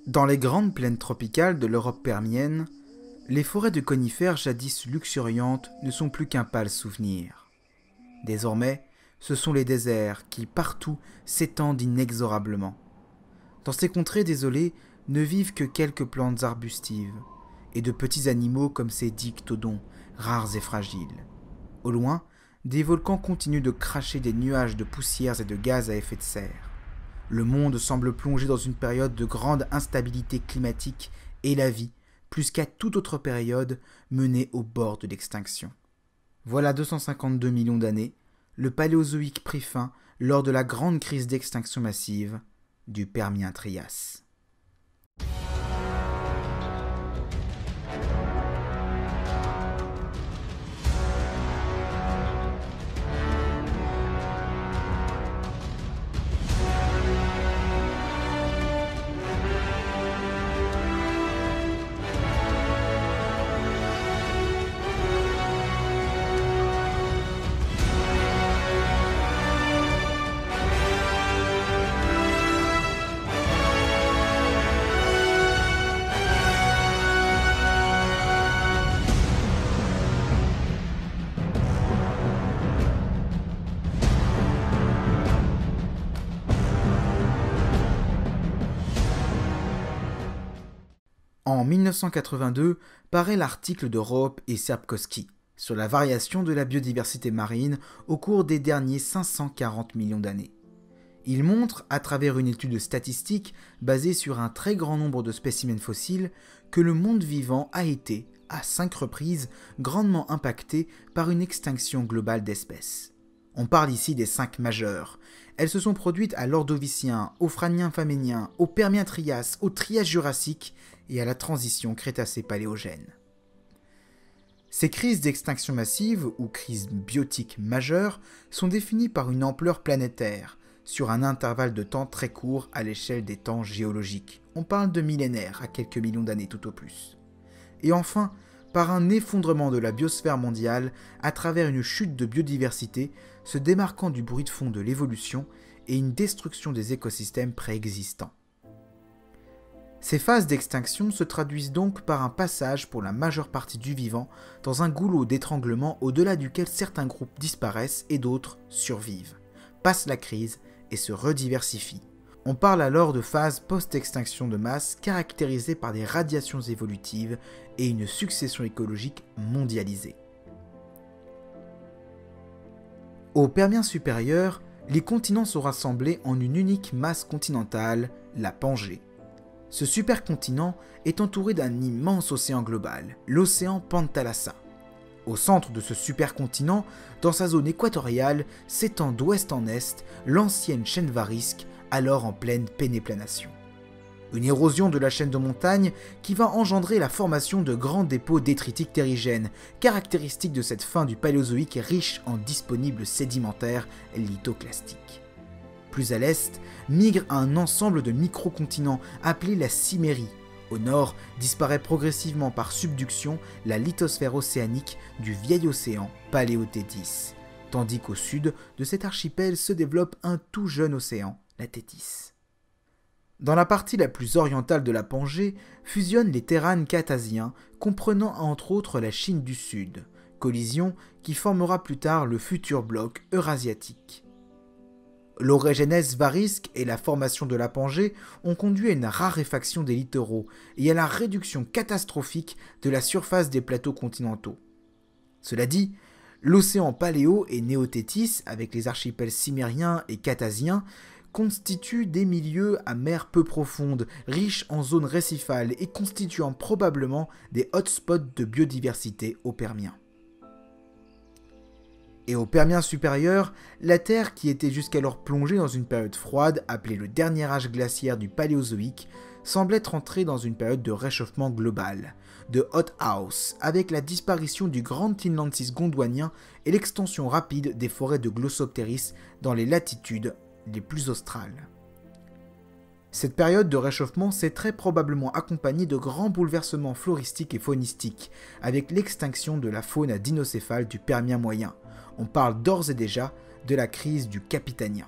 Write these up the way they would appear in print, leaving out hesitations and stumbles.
Dans les grandes plaines tropicales de l'Europe permienne, les forêts de conifères jadis luxuriantes ne sont plus qu'un pâle souvenir. Désormais, ce sont les déserts qui, partout, s'étendent inexorablement. Dans ces contrées désolées ne vivent que quelques plantes arbustives et de petits animaux comme ces dictodons, rares et fragiles. Au loin, des volcans continuent de cracher des nuages de poussières et de gaz à effet de serre. Le monde semble plongé dans une période de grande instabilité climatique et la vie, plus qu'à toute autre période, menée au bord de l'extinction. Voilà 252 millions d'années, le Paléozoïque prit fin lors de la grande crise d'extinction massive du Permien-Trias. En 1982, paraît l'article de Roop et Serbkowski sur la variation de la biodiversité marine au cours des derniers 540 millions d'années. Il montre, à travers une étude statistique basée sur un très grand nombre de spécimens fossiles, que le monde vivant a été, à 5 reprises, grandement impacté par une extinction globale d'espèces. On parle ici des 5 majeures. Elles se sont produites à l'Ordovicien, au Franien-Faménien, au Permien-Trias, au Trias-Jurassique et à la transition Crétacé-Paléogène. Ces crises d'extinction massive, ou crises biotiques majeures, sont définies par une ampleur planétaire, sur un intervalle de temps très court à l'échelle des temps géologiques. On parle de millénaires à quelques millions d'années tout au plus. Et enfin, par un effondrement de la biosphère mondiale à travers une chute de biodiversité se démarquant du bruit de fond de l'évolution et une destruction des écosystèmes préexistants. Ces phases d'extinction se traduisent donc par un passage pour la majeure partie du vivant dans un goulot d'étranglement au-delà duquel certains groupes disparaissent et d'autres survivent, passent la crise et se rediversifient. On parle alors de phase post-extinction de masse caractérisée par des radiations évolutives et une succession écologique mondialisée. Au Permien supérieur, les continents sont rassemblés en une unique masse continentale, la Pangée. Ce supercontinent est entouré d'un immense océan global, l'océan Pantalassa. Au centre de ce supercontinent, dans sa zone équatoriale, s'étend d'ouest en est l'ancienne chaîne varisque, alors en pleine pénéplanation. Une érosion de la chaîne de montagne qui va engendrer la formation de grands dépôts détritiques terrigènes, caractéristiques de cette fin du Paléozoïque riche en disponibles sédimentaires lithoclastiques. Plus à l'est, migre un ensemble de microcontinents appelé la Cimmérie. Au nord, disparaît progressivement par subduction la lithosphère océanique du vieil océan Paléothétis, tandis qu'au sud de cet archipel se développe un tout jeune océan, la Thétis. Dans la partie la plus orientale de la Pangée, fusionnent les terranes catasiens, comprenant entre autres la Chine du Sud, collision qui formera plus tard le futur bloc eurasiatique. L'orogénèse varisque et la formation de la Pangée ont conduit à une raréfaction des littoraux et à la réduction catastrophique de la surface des plateaux continentaux. Cela dit, l'océan Paléo et Néothétis, avec les archipels cimmériens et catasiens, constituent des milieux à mer peu profonde, riches en zones récifales et constituant probablement des hotspots de biodiversité au Permien. Et au Permien supérieur, la Terre, qui était jusqu'alors plongée dans une période froide appelée le dernier âge glaciaire du Paléozoïque, semble être entrée dans une période de réchauffement global, de hot house, avec la disparition du grand Inlandsis gondwanien et l'extension rapide des forêts de Glossopteris dans les latitudes les plus australes. Cette période de réchauffement s'est très probablement accompagnée de grands bouleversements floristiques et faunistiques, avec l'extinction de la faune à dinocéphale du Permien moyen. On parle d'ores et déjà de la crise du Capitanien.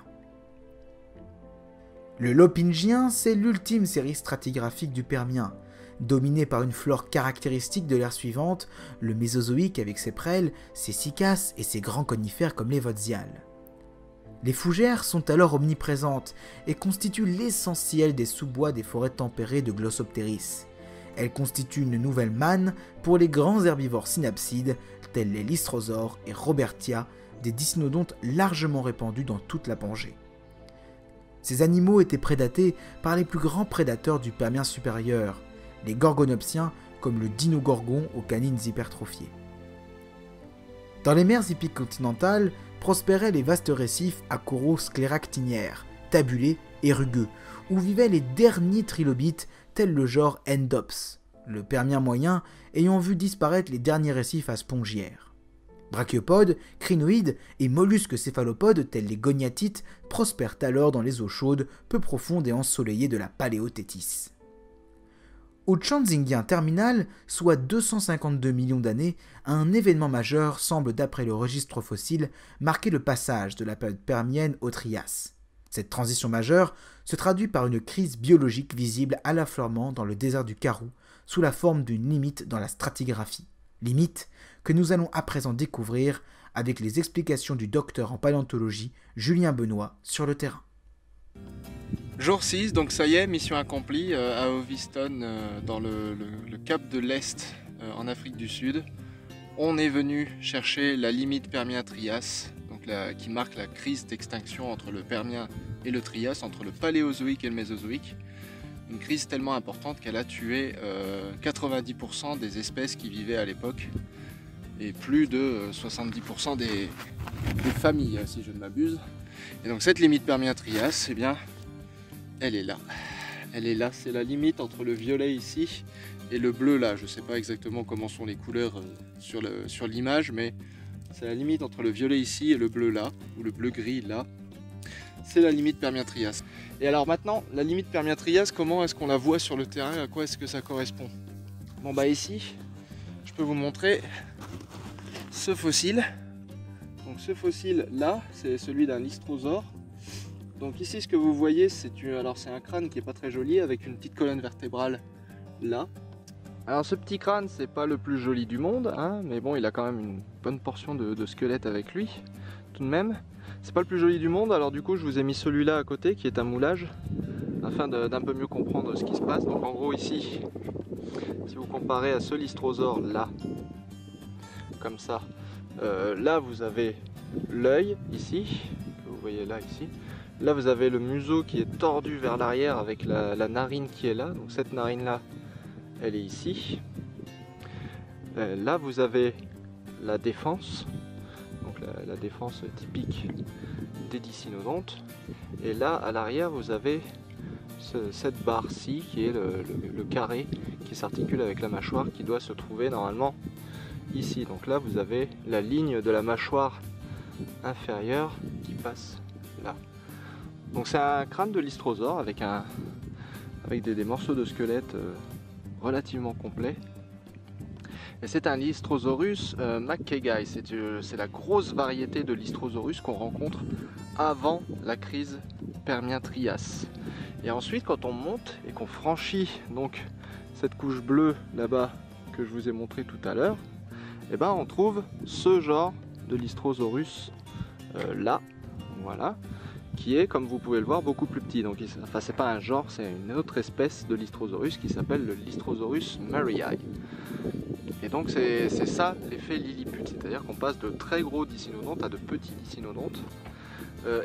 Le Lopingien, c'est l'ultime série stratigraphique du Permien, dominée par une flore caractéristique de l'ère suivante, le Mésozoïque avec ses prêles, ses cycas et ses grands conifères comme les Vodziales. Les fougères sont alors omniprésentes et constituent l'essentiel des sous-bois des forêts tempérées de Glossopteris. Elles constituent une nouvelle manne pour les grands herbivores synapsides tels les Lystrosaures et Robertia, des dicynodontes largement répandus dans toute la Pangée. Ces animaux étaient prédatés par les plus grands prédateurs du Permien supérieur, les gorgonopsiens comme le Dinogorgon aux canines hypertrophiées. Dans les mers épicontinentales prospéraient les vastes récifs à coraux scléractiniaires, tabulés et rugueux, où vivaient les derniers trilobites tels le genre Endops, le Permien moyen ayant vu disparaître les derniers récifs à spongiaires. Brachiopodes, crinoïdes et mollusques céphalopodes tels les goniatites prospèrent alors dans les eaux chaudes peu profondes et ensoleillées de la Paléothétis. Au Tschantzingien terminal, soit 252 millions d'années, un événement majeur semble, d'après le registre fossile, marquer le passage de la période permienne au Trias. Cette transition majeure se traduit par une crise biologique visible à l'affleurement dans le désert du Karoo, sous la forme d'une limite dans la stratigraphie. Limite que nous allons à présent découvrir avec les explications du docteur en paléontologie Julien Benoît sur le terrain. Jour 6, donc ça y est, mission accomplie à Hoviston, dans le cap de l'Est, en Afrique du Sud. On est venu chercher la limite Permien-Trias, donc qui marque la crise d'extinction entre le Permien et le Trias, entre le Paléozoïque et le Mésozoïque. Une crise tellement importante qu'elle a tué 90% des espèces qui vivaient à l'époque et plus de 70% des familles, si je ne m'abuse. Et donc cette limite Permien-Trias, eh bien, elle est là. Elle est là, c'est la limite entre le violet ici et le bleu là. Je ne sais pas exactement comment sont les couleurs sur l'image, mais c'est la limite entre le violet ici et le bleu là, ou le bleu-gris là. C'est la limite Permien-Trias. Et alors maintenant, la limite Permien-Trias, comment est-ce qu'on la voit sur le terrain? À quoi est-ce que ça correspond? Bon bah ici, je peux vous montrer ce fossile. Donc ce fossile là, c'est celui d'un Lystrosaure. Donc ici ce que vous voyez, c'est un crâne qui est pas très joli avec une petite colonne vertébrale là. Alors ce petit crâne, c'est pas le plus joli du monde, hein, mais bon, il a quand même une bonne portion de squelette avec lui, tout de même. C'est pas le plus joli du monde, alors du coup je vous ai mis celui-là à côté qui est un moulage afin d'un peu mieux comprendre ce qui se passe. Donc en gros ici, si vous comparez à ce Lystrosaure là, comme ça, là vous avez l'œil ici, que vous voyez là ici. Là vous avez le museau qui est tordu vers l'arrière avec la narine qui est là, donc cette narine là elle est ici. Là vous avez la défense, donc la défense typique des dicynodontes. Et là à l'arrière vous avez cette barre-ci qui est le carré qui s'articule avec la mâchoire qui doit se trouver normalement ici. Donc là vous avez la ligne de la mâchoire inférieure qui passe là. Donc c'est un crâne de Lystrosaure avec des morceaux de squelette relativement complets. Et c'est un Lystrosaurus McKegai, c'est la grosse variété de Lystrosaurus qu'on rencontre avant la crise Permien-Trias. Et ensuite quand on monte et qu'on franchit donc cette couche bleue là-bas que je vous ai montré tout à l'heure, et ben on trouve ce genre de Lystrosaurus là, voilà, qui est, comme vous pouvez le voir, beaucoup plus petit. Donc, enfin, c'est pas un genre, c'est une autre espèce de Lystrosaurus qui s'appelle le Lystrosaurus murray. Et donc, c'est ça l'effet Lilliput, c'est-à-dire qu'on passe de très gros dicynodontes à de petits dicynodontes.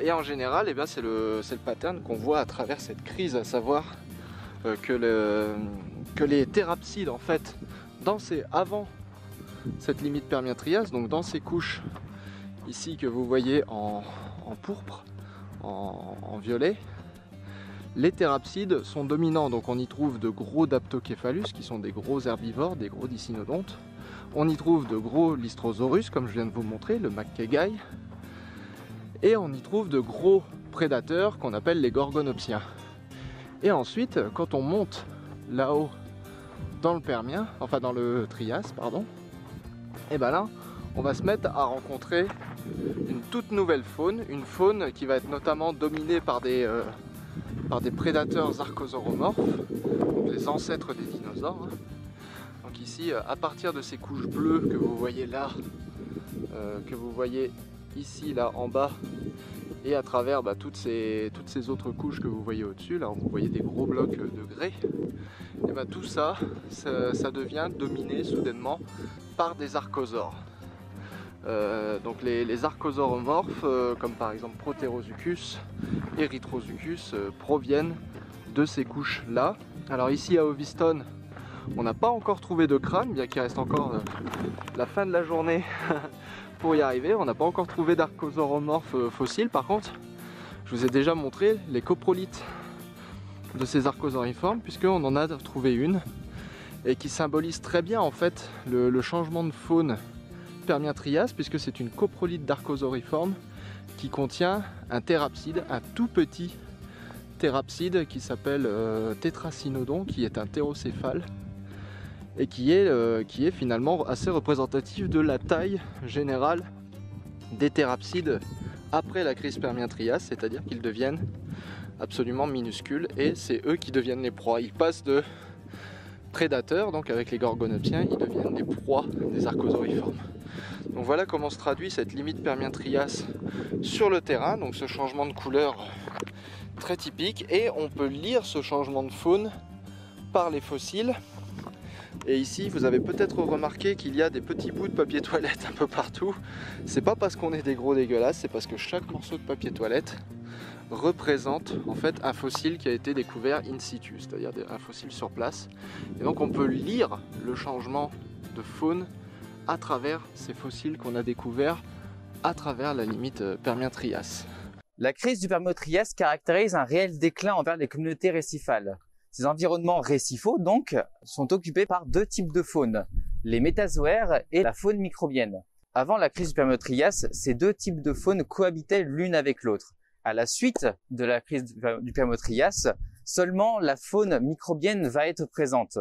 Et en général, eh bien, c'est le pattern qu'on voit à travers cette crise, à savoir que les thérapsides, en fait, avant cette limite Permien-Trias, donc dans ces couches ici que vous voyez en pourpre, en violet, les thérapsides sont dominants, donc on y trouve de gros Daptocéphalus qui sont des gros herbivores, des gros dicynodontes. On y trouve de gros Lystrosaurus comme je viens de vous montrer, le McKegai, et on y trouve de gros prédateurs qu'on appelle les gorgonopsiens. Et ensuite, quand on monte là-haut dans le Permien, enfin dans le Trias, pardon, et ben là, on va se mettre à rencontrer une toute nouvelle faune, une faune qui va être notamment dominée par des par des prédateurs archosauromorphes, donc les ancêtres des dinosaures. Donc ici, à partir de ces couches bleues que vous voyez là, que vous voyez ici, là en bas, et à travers toutes ces autres couches que vous voyez au-dessus, là vous voyez des gros blocs de grès, et tout ça, ça devient dominé soudainement par des archosaures. Donc les archosauromorphes, comme par exemple Proterosuchus, Erythrosuchus, proviennent de ces couches là. Alors ici à Hoviston, on n'a pas encore trouvé de crâne, bien qu'il reste encore la fin de la journée pour y arriver. On n'a pas encore trouvé d'archosauromorphes fossiles. Par contre, je vous ai déjà montré les coprolites de ces archosauriformes, puisqu'on en a trouvé une et qui symbolise très bien en fait le changement de faune Permien-Trias, puisque c'est une coprolite d'archosauriforme qui contient un thérapside, un tout petit thérapside qui s'appelle Tétracynodon, qui est un thérocéphale et qui est finalement assez représentatif de la taille générale des thérapsides après la crise Permien-Trias, c'est-à-dire qu'ils deviennent absolument minuscules et c'est eux qui deviennent les proies. Ils passent de prédateurs, donc avec les gorgonopsiens, ils deviennent les proies des archosauriformes. Donc voilà comment se traduit cette limite Permien-Trias sur le terrain, donc ce changement de couleur très typique, et on peut lire ce changement de faune par les fossiles. Et ici vous avez peut-être remarqué qu'il y a des petits bouts de papier toilette un peu partout. C'est pas parce qu'on est des gros dégueulasses, c'est parce que chaque morceau de papier toilette représente en fait un fossile qui a été découvert in situ, c'est-à-dire un fossile sur place. Et donc on peut lire le changement de faune à travers ces fossiles qu'on a découverts à travers la limite Permien-Trias. La crise du Permien-Trias caractérise un réel déclin envers les communautés récifales. Ces environnements récifaux, donc, sont occupés par deux types de faune, les métazoaires et la faune microbienne. Avant la crise du Permien-Trias, ces deux types de faune cohabitaient l'une avec l'autre. À la suite de la crise du Permien-Trias, seulement la faune microbienne va être présente.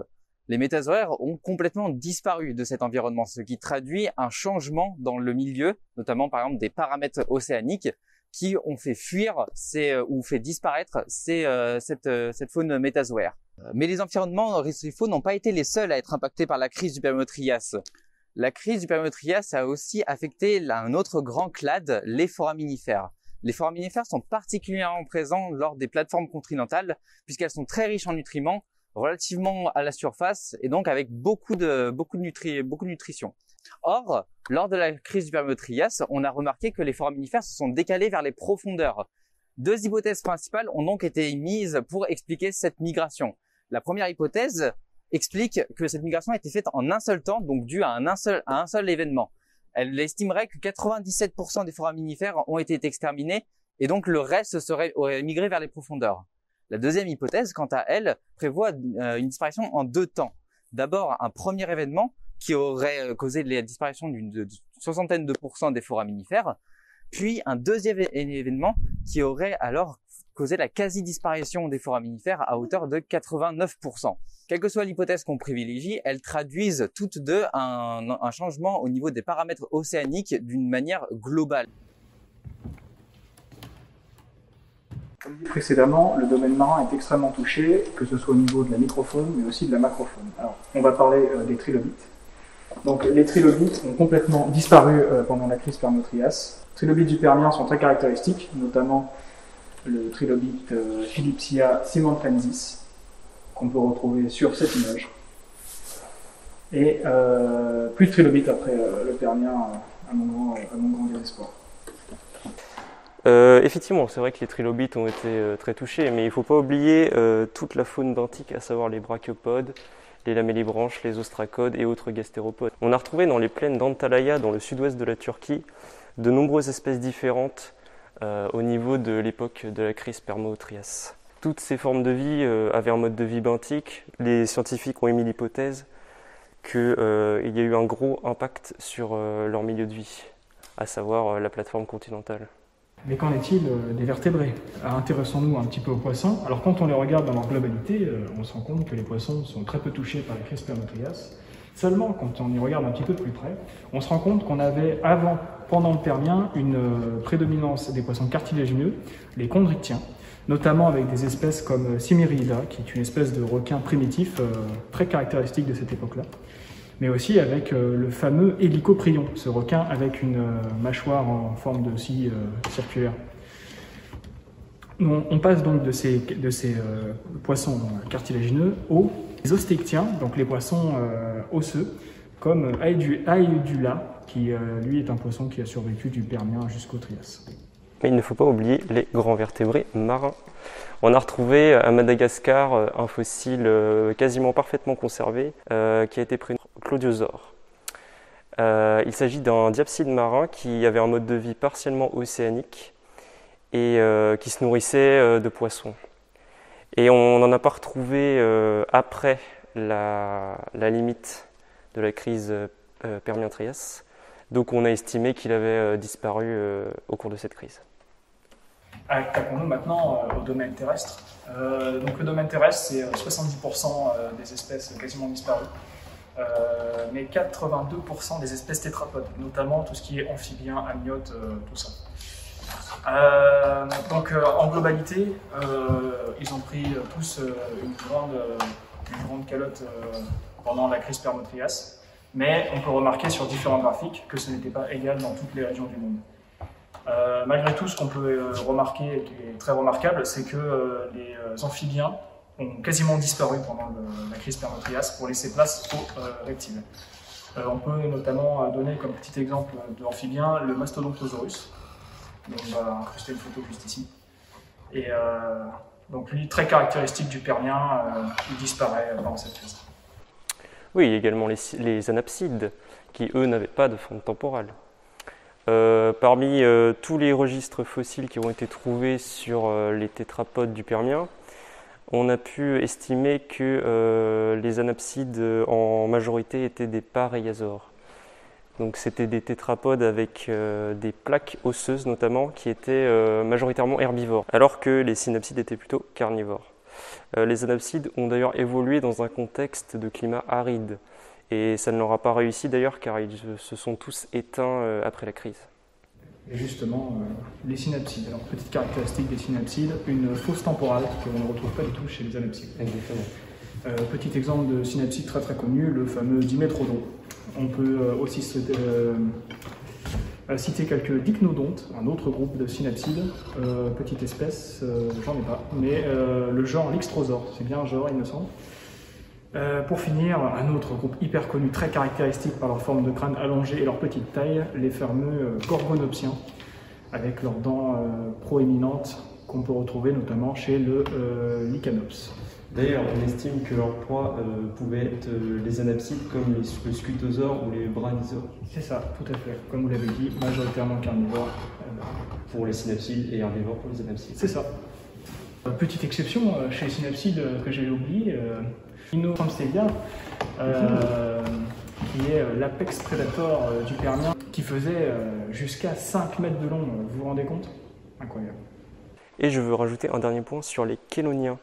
Les métazoaires ont complètement disparu de cet environnement, ce qui traduit un changement dans le milieu, notamment par exemple des paramètres océaniques, qui ont fait fuir ou fait disparaître cette faune métazoaire. Mais les environnements récifaux n'ont pas été les seuls à être impactés par la crise du Permien-Trias. La crise du Permien-Trias a aussi affecté un autre grand clade, les foraminifères. Les foraminifères sont particulièrement présents lors des plateformes continentales, puisqu'elles sont très riches en nutriments, relativement à la surface, et donc avec beaucoup de nutrition. Or, lors de la crise du Permien-Trias, on a remarqué que les foraminifères se sont décalés vers les profondeurs. Deux hypothèses principales ont donc été émises pour expliquer cette migration. La première hypothèse explique que cette migration a été faite en un seul temps, donc due à un seul événement. Elle estimerait que 97% des foraminifères ont été exterminés et donc le reste aurait migré vers les profondeurs. La deuxième hypothèse, quant à elle, prévoit une disparition en deux temps. D'abord, un premier événement qui aurait causé la disparition d'une soixantaine de pourcents des foraminifères, puis un deuxième événement qui aurait alors causé la quasi-disparition des foraminifères à hauteur de 89%. Quelle que soit l'hypothèse qu'on privilégie, elles traduisent toutes deux un changement au niveau des paramètres océaniques d'une manière globale. Comme dit précédemment, le domaine marin est extrêmement touché, que ce soit au niveau de la microfaune, mais aussi de la macrofaune. Alors, on va parler des trilobites. Donc, les trilobites ont complètement disparu pendant la crise Permien-Trias. Les trilobites du Permien sont très caractéristiques, notamment le trilobite Philipsia simantrensis, qu'on peut retrouver sur cette image. Et plus de trilobites après le Permien, à mon grand désespoir. Effectivement, c'est vrai que les trilobites ont été très touchés, mais il ne faut pas oublier toute la faune benthique, à savoir les brachiopodes, les lamellibranches, les ostracodes et autres gastéropodes. On a retrouvé dans les plaines d'Antalya, dans le sud-ouest de la Turquie, de nombreuses espèces différentes au niveau de l'époque de la crise Permo-Trias. Toutes ces formes de vie avaient un mode de vie benthique. Les scientifiques ont émis l'hypothèse qu'il y a eu un gros impact sur leur milieu de vie, à savoir la plateforme continentale. Mais qu'en est-il des vertébrés? Intéressons-nous un petit peu aux poissons. Alors quand on les regarde dans leur globalité, on se rend compte que les poissons sont très peu touchés par la crise Permien-Trias. Seulement, quand on y regarde un petit peu de plus près, on se rend compte qu'on avait pendant le Permien, une prédominance des poissons cartilagineux, les chondrichtiens, notamment avec des espèces comme Simiriida, qui est une espèce de requin primitif très caractéristique de cette époque-là, mais aussi avec le fameux Hélicoprion, ce requin avec une mâchoire en forme de scie circulaire. On passe donc de ces poissons cartilagineux aux ostéictiens, donc les poissons osseux, comme Aedula, qui lui est un poisson qui a survécu du Permien jusqu'au Trias. Mais il ne faut pas oublier les grands vertébrés marins. On a retrouvé à Madagascar un fossile quasiment parfaitement conservé qui a été prénommé Claudiosaure. Il s'agit d'un diapside marin qui avait un mode de vie partiellement océanique et qui se nourrissait de poissons. Et on n'en a pas retrouvé après la limite de la crise Permien-Trias. Donc on a estimé qu'il avait disparu au cours de cette crise. Attaquons-nous maintenant au domaine terrestre. Donc le domaine terrestre, c'est 70% des espèces quasiment disparues, mais 82% des espèces tétrapodes, notamment tout ce qui est amphibien, amniote, tout ça. Donc en globalité, ils ont pris tous une grande calotte pendant la crise Permo-Trias, mais on peut remarquer sur différents graphiques que ce n'était pas égal dans toutes les régions du monde. Malgré tout, ce qu'on peut remarquer, et qui est très remarquable, c'est que les amphibiens ont quasiment disparu pendant la crise Permo-Trias pour laisser place aux reptiles. On peut notamment donner comme petit exemple d'amphibien le Mastodontosaurus. Donc on va incruster une photo juste ici. Et donc lui, très caractéristique du Permien, il disparaît pendant cette crise. Oui, également les anapsides, qui eux n'avaient pas de fente temporale. Parmi tous les registres fossiles qui ont été trouvés sur les tétrapodes du Permien, on a pu estimer que les anapsides en majorité étaient des pareiasaures. Donc c'était des tétrapodes avec des plaques osseuses notamment qui étaient majoritairement herbivores, alors que les synapsides étaient plutôt carnivores. Les anapsides ont d'ailleurs évolué dans un contexte de climat aride. Et ça ne leur a pas réussi d'ailleurs car ils se sont tous éteints après la crise. Et justement, les synapsides. Alors, petite caractéristique des synapsides, une fausse temporale qu'on ne retrouve pas du tout chez les anapsides. Exactement. Petit exemple de synapside très très connu, le fameux Dimétrodon. On peut aussi citer quelques dicnodontes, un autre groupe de synapsides, petite espèce, j'en ai pas, mais le genre l'Ixtrosaure, c'est bien un genre il me semble. Pour finir, un autre groupe hyper connu, très caractéristique par leur forme de crâne allongée et leur petite taille, les fameux Gorgonopsiens, avec leurs dents proéminentes qu'on peut retrouver notamment chez le Lycanops. D'ailleurs, on estime que leur proie pouvait être les anapsides comme le scutosaure ou les brachiosaures. C'est ça, tout à fait. Comme vous l'avez dit, majoritairement carnivores. Pour les synapsides et herbivores pour les anapsides. C'est ça. Petite exception chez les synapsides que j'avais oublié, Dinosampstelia, qui est l'apex predator du Permien, qui faisait jusqu'à 5 mètres de long. Vous vous rendez compte? Incroyable. Et je veux rajouter un dernier point sur les chéloniens,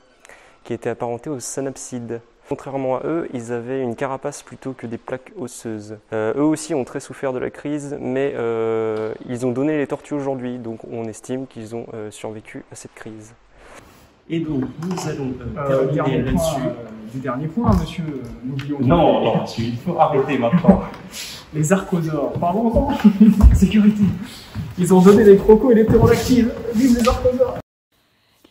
qui étaient apparentés aux synapsides. Contrairement à eux, ils avaient une carapace plutôt que des plaques osseuses. Eux aussi ont très souffert de la crise, mais ils ont donné les tortues aujourd'hui, donc on estime qu'ils ont survécu à cette crise. Et donc, nous allons terminer là-dessus. Du dernier point, monsieur. Non, il faut arrêter maintenant. Les archosaures. Parlons-en. Sécurité. Ils ont donné les crocos et les ptérodactyles. Vive les archosaures.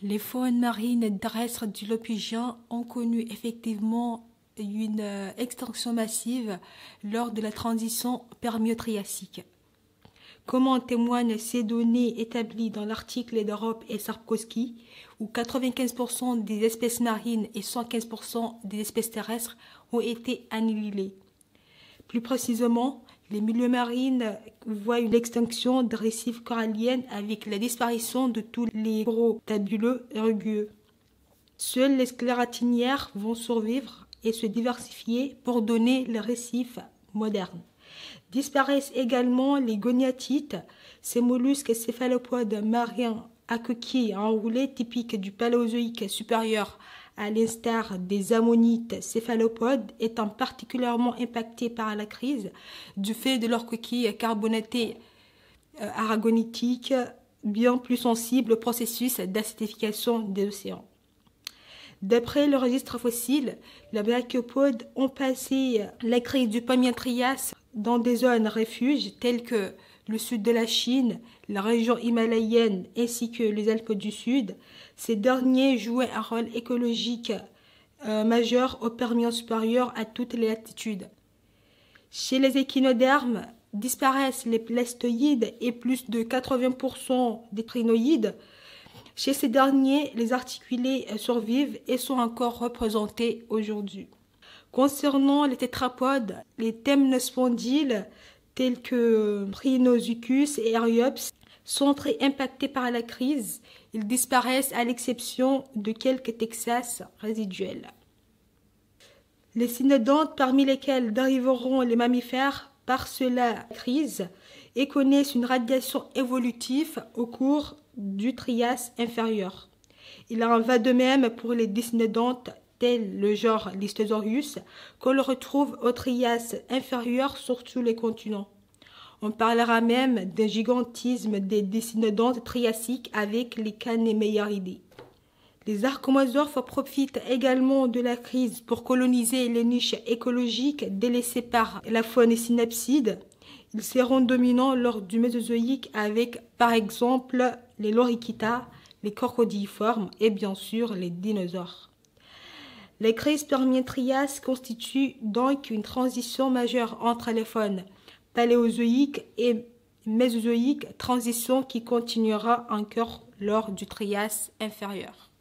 Les faunes marines terrestres du Lopugien ont connu effectivement une extinction massive lors de la transition Permio-Triassique. Comme en témoignent ces données établies dans l'article d'Europe et Sapkowski, où 95% des espèces marines et 115% des espèces terrestres ont été annihilées. Plus précisément, les milieux marines voient une extinction des récifs coralliennes avec la disparition de tous les coraux tabuleux et rugueux. Seules les sclératinières vont survivre et se diversifier pour donner les récifs modernes. Disparaissent également les goniatites, ces mollusques céphalopodes marins à coquilles enroulées typiques du Paléozoïque supérieur, à l'instar des ammonites céphalopodes, étant particulièrement impactés par la crise du fait de leurs coquilles carbonatées aragonitiques bien plus sensibles au processus d'acidification des océans. D'après le registre fossile, les brachiopodes ont passé la crise du Permien-Trias dans des zones refuges telles que le sud de la Chine, la région himalayenne ainsi que les Alpes du Sud. Ces derniers jouaient un rôle écologique majeur au Permien supérieur à toutes les latitudes. Chez les échinodermes, disparaissent les blastoïdes et plus de 80% des crinoïdes. Chez ces derniers, les articulés survivent et sont encore représentés aujourd'hui. Concernant les tétrapodes, les temnospondyles tels que Rhinosuchus et Eryops sont très impactés par la crise. Ils disparaissent à l'exception de quelques texas résiduels. Les cynodontes, parmi lesquels dériveront les mammifères par la crise, et connaissent une radiation évolutive au cours du Trias inférieur. Il en va de même pour les dicynodontes tels le genre Listosaurus, qu'on le retrouve au Trias inférieur sur tous les continents. On parlera même d'un gigantisme des dicynodontes triassiques avec les Canemeyaridés. Les arcomorphes profitent également de la crise pour coloniser les niches écologiques délaissées par la faune synapside. Ils seront dominants lors du Mésozoïque avec, par exemple, les loricida, les crocodiliformes et bien sûr les dinosaures. La crise Permien-Trias constitue donc une transition majeure entre les faunes paléozoïques et mésozoïques, transition qui continuera encore lors du Trias inférieur.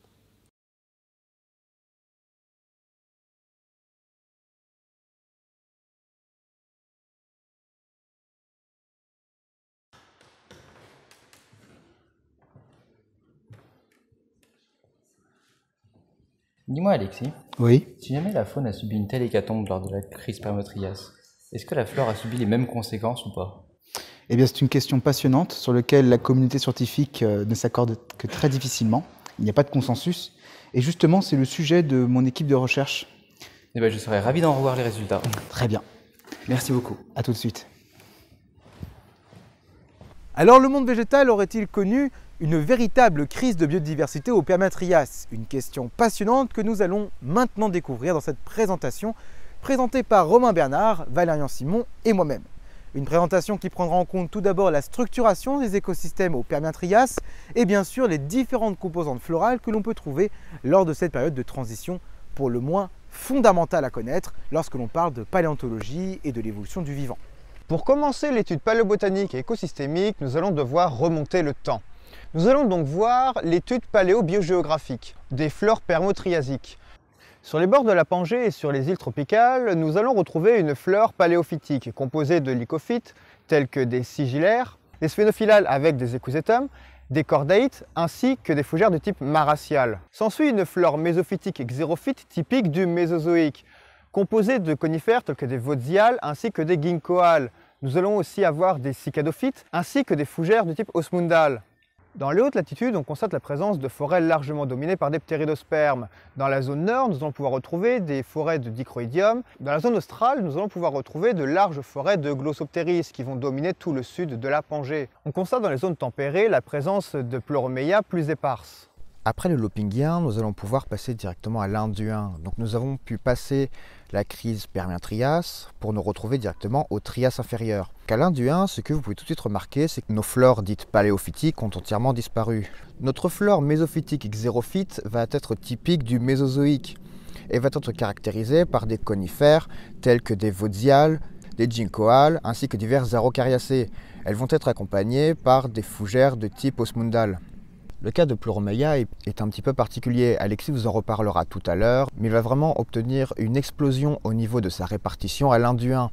Dis-moi Alexis, Oui. si jamais la faune a subi une telle hécatombe lors de la crise Permien-Trias, est-ce que la flore a subi les mêmes conséquences ou pas? Eh bien, c'est une question passionnante sur laquelle la communauté scientifique ne s'accorde que très difficilement. Il n'y a pas de consensus. Et justement, c'est le sujet de mon équipe de recherche. Eh bien, je serais ravi d'en revoir les résultats. Très bien. Merci beaucoup. À tout de suite. Alors, le monde végétal aurait-il connu une véritable crise de biodiversité au Permien-Trias? Une question passionnante que nous allons maintenant découvrir dans cette présentation présentée par Romain Bernard, Valérian Simon et moi-même. Une présentation qui prendra en compte tout d'abord la structuration des écosystèmes au Permien-Trias et bien sûr les différentes composantes florales que l'on peut trouver lors de cette période de transition pour le moins fondamentale à connaître lorsque l'on parle de paléontologie et de l'évolution du vivant. Pour commencer l'étude paléobotanique et écosystémique, nous allons devoir remonter le temps. Nous allons donc voir l'étude paléobiogéographique des flores permo-triasiques. Sur les bords de la Pangée et sur les îles tropicales, nous allons retrouver une flore paléophytique composée de lycophytes tels que des sigillaires, des sphénophilales avec des écousétomes, des chordaïtes ainsi que des fougères de type maracial. S'ensuit une flore mésophytique et xérophyte typique du Mésozoïque, composée de conifères tels que des vaudziales ainsi que des ginkgoales. Nous allons aussi avoir des cicadophytes ainsi que des fougères de type osmundale. Dans les hautes latitudes, on constate la présence de forêts largement dominées par des ptéridospermes. Dans la zone nord, nous allons pouvoir retrouver des forêts de dicroïdium. Dans la zone australe, nous allons pouvoir retrouver de larges forêts de glossoptéris qui vont dominer tout le sud de la Pangée. On constate dans les zones tempérées la présence de Pleuromeia plus éparses. Après le Lopingien, nous allons pouvoir passer directement à l'Induin. Donc nous avons pu passer la crise Permien-Trias pour nous retrouver directement au Trias inférieur. À l'Induin, ce que vous pouvez tout de suite remarquer, c'est que nos flores dites paléophytiques ont entièrement disparu. Notre flore mésophytique xérophyte va être typique du Mésozoïque et va être caractérisée par des conifères tels que des vaudziales, des ginkgoales ainsi que divers araucariacées. Elles vont être accompagnées par des fougères de type osmundale. Le cas de Pleuromeia est un petit peu particulier, Alexis vous en reparlera tout à l'heure, mais il va vraiment obtenir une explosion au niveau de sa répartition à l'Induin.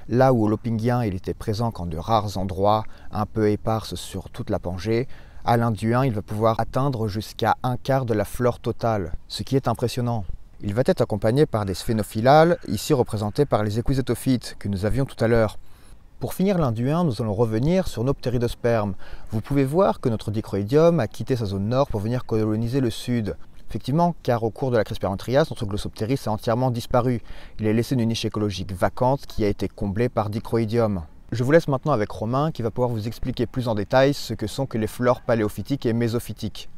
Là où au Lopingien il était présent qu'en de rares endroits, un peu éparses sur toute la Pangée, à l'Induin il va pouvoir atteindre jusqu'à un quart de la flore totale, ce qui est impressionnant. Il va être accompagné par des sphénophilales, ici représentés par les équisétophytes que nous avions tout à l'heure. Pour finir l'Induin, nous allons revenir sur nos ptéridospermes. Vous pouvez voir que notre dicroïdium a quitté sa zone nord pour venir coloniser le sud. Effectivement, car au cours de la crise Permien-Trias, notre glossoptéris a entièrement disparu. Il a laissé une niche écologique vacante qui a été comblée par dicroïdium. Je vous laisse maintenant avec Romain qui va pouvoir vous expliquer plus en détail ce que sont que les flores paléophytiques et mésophytiques.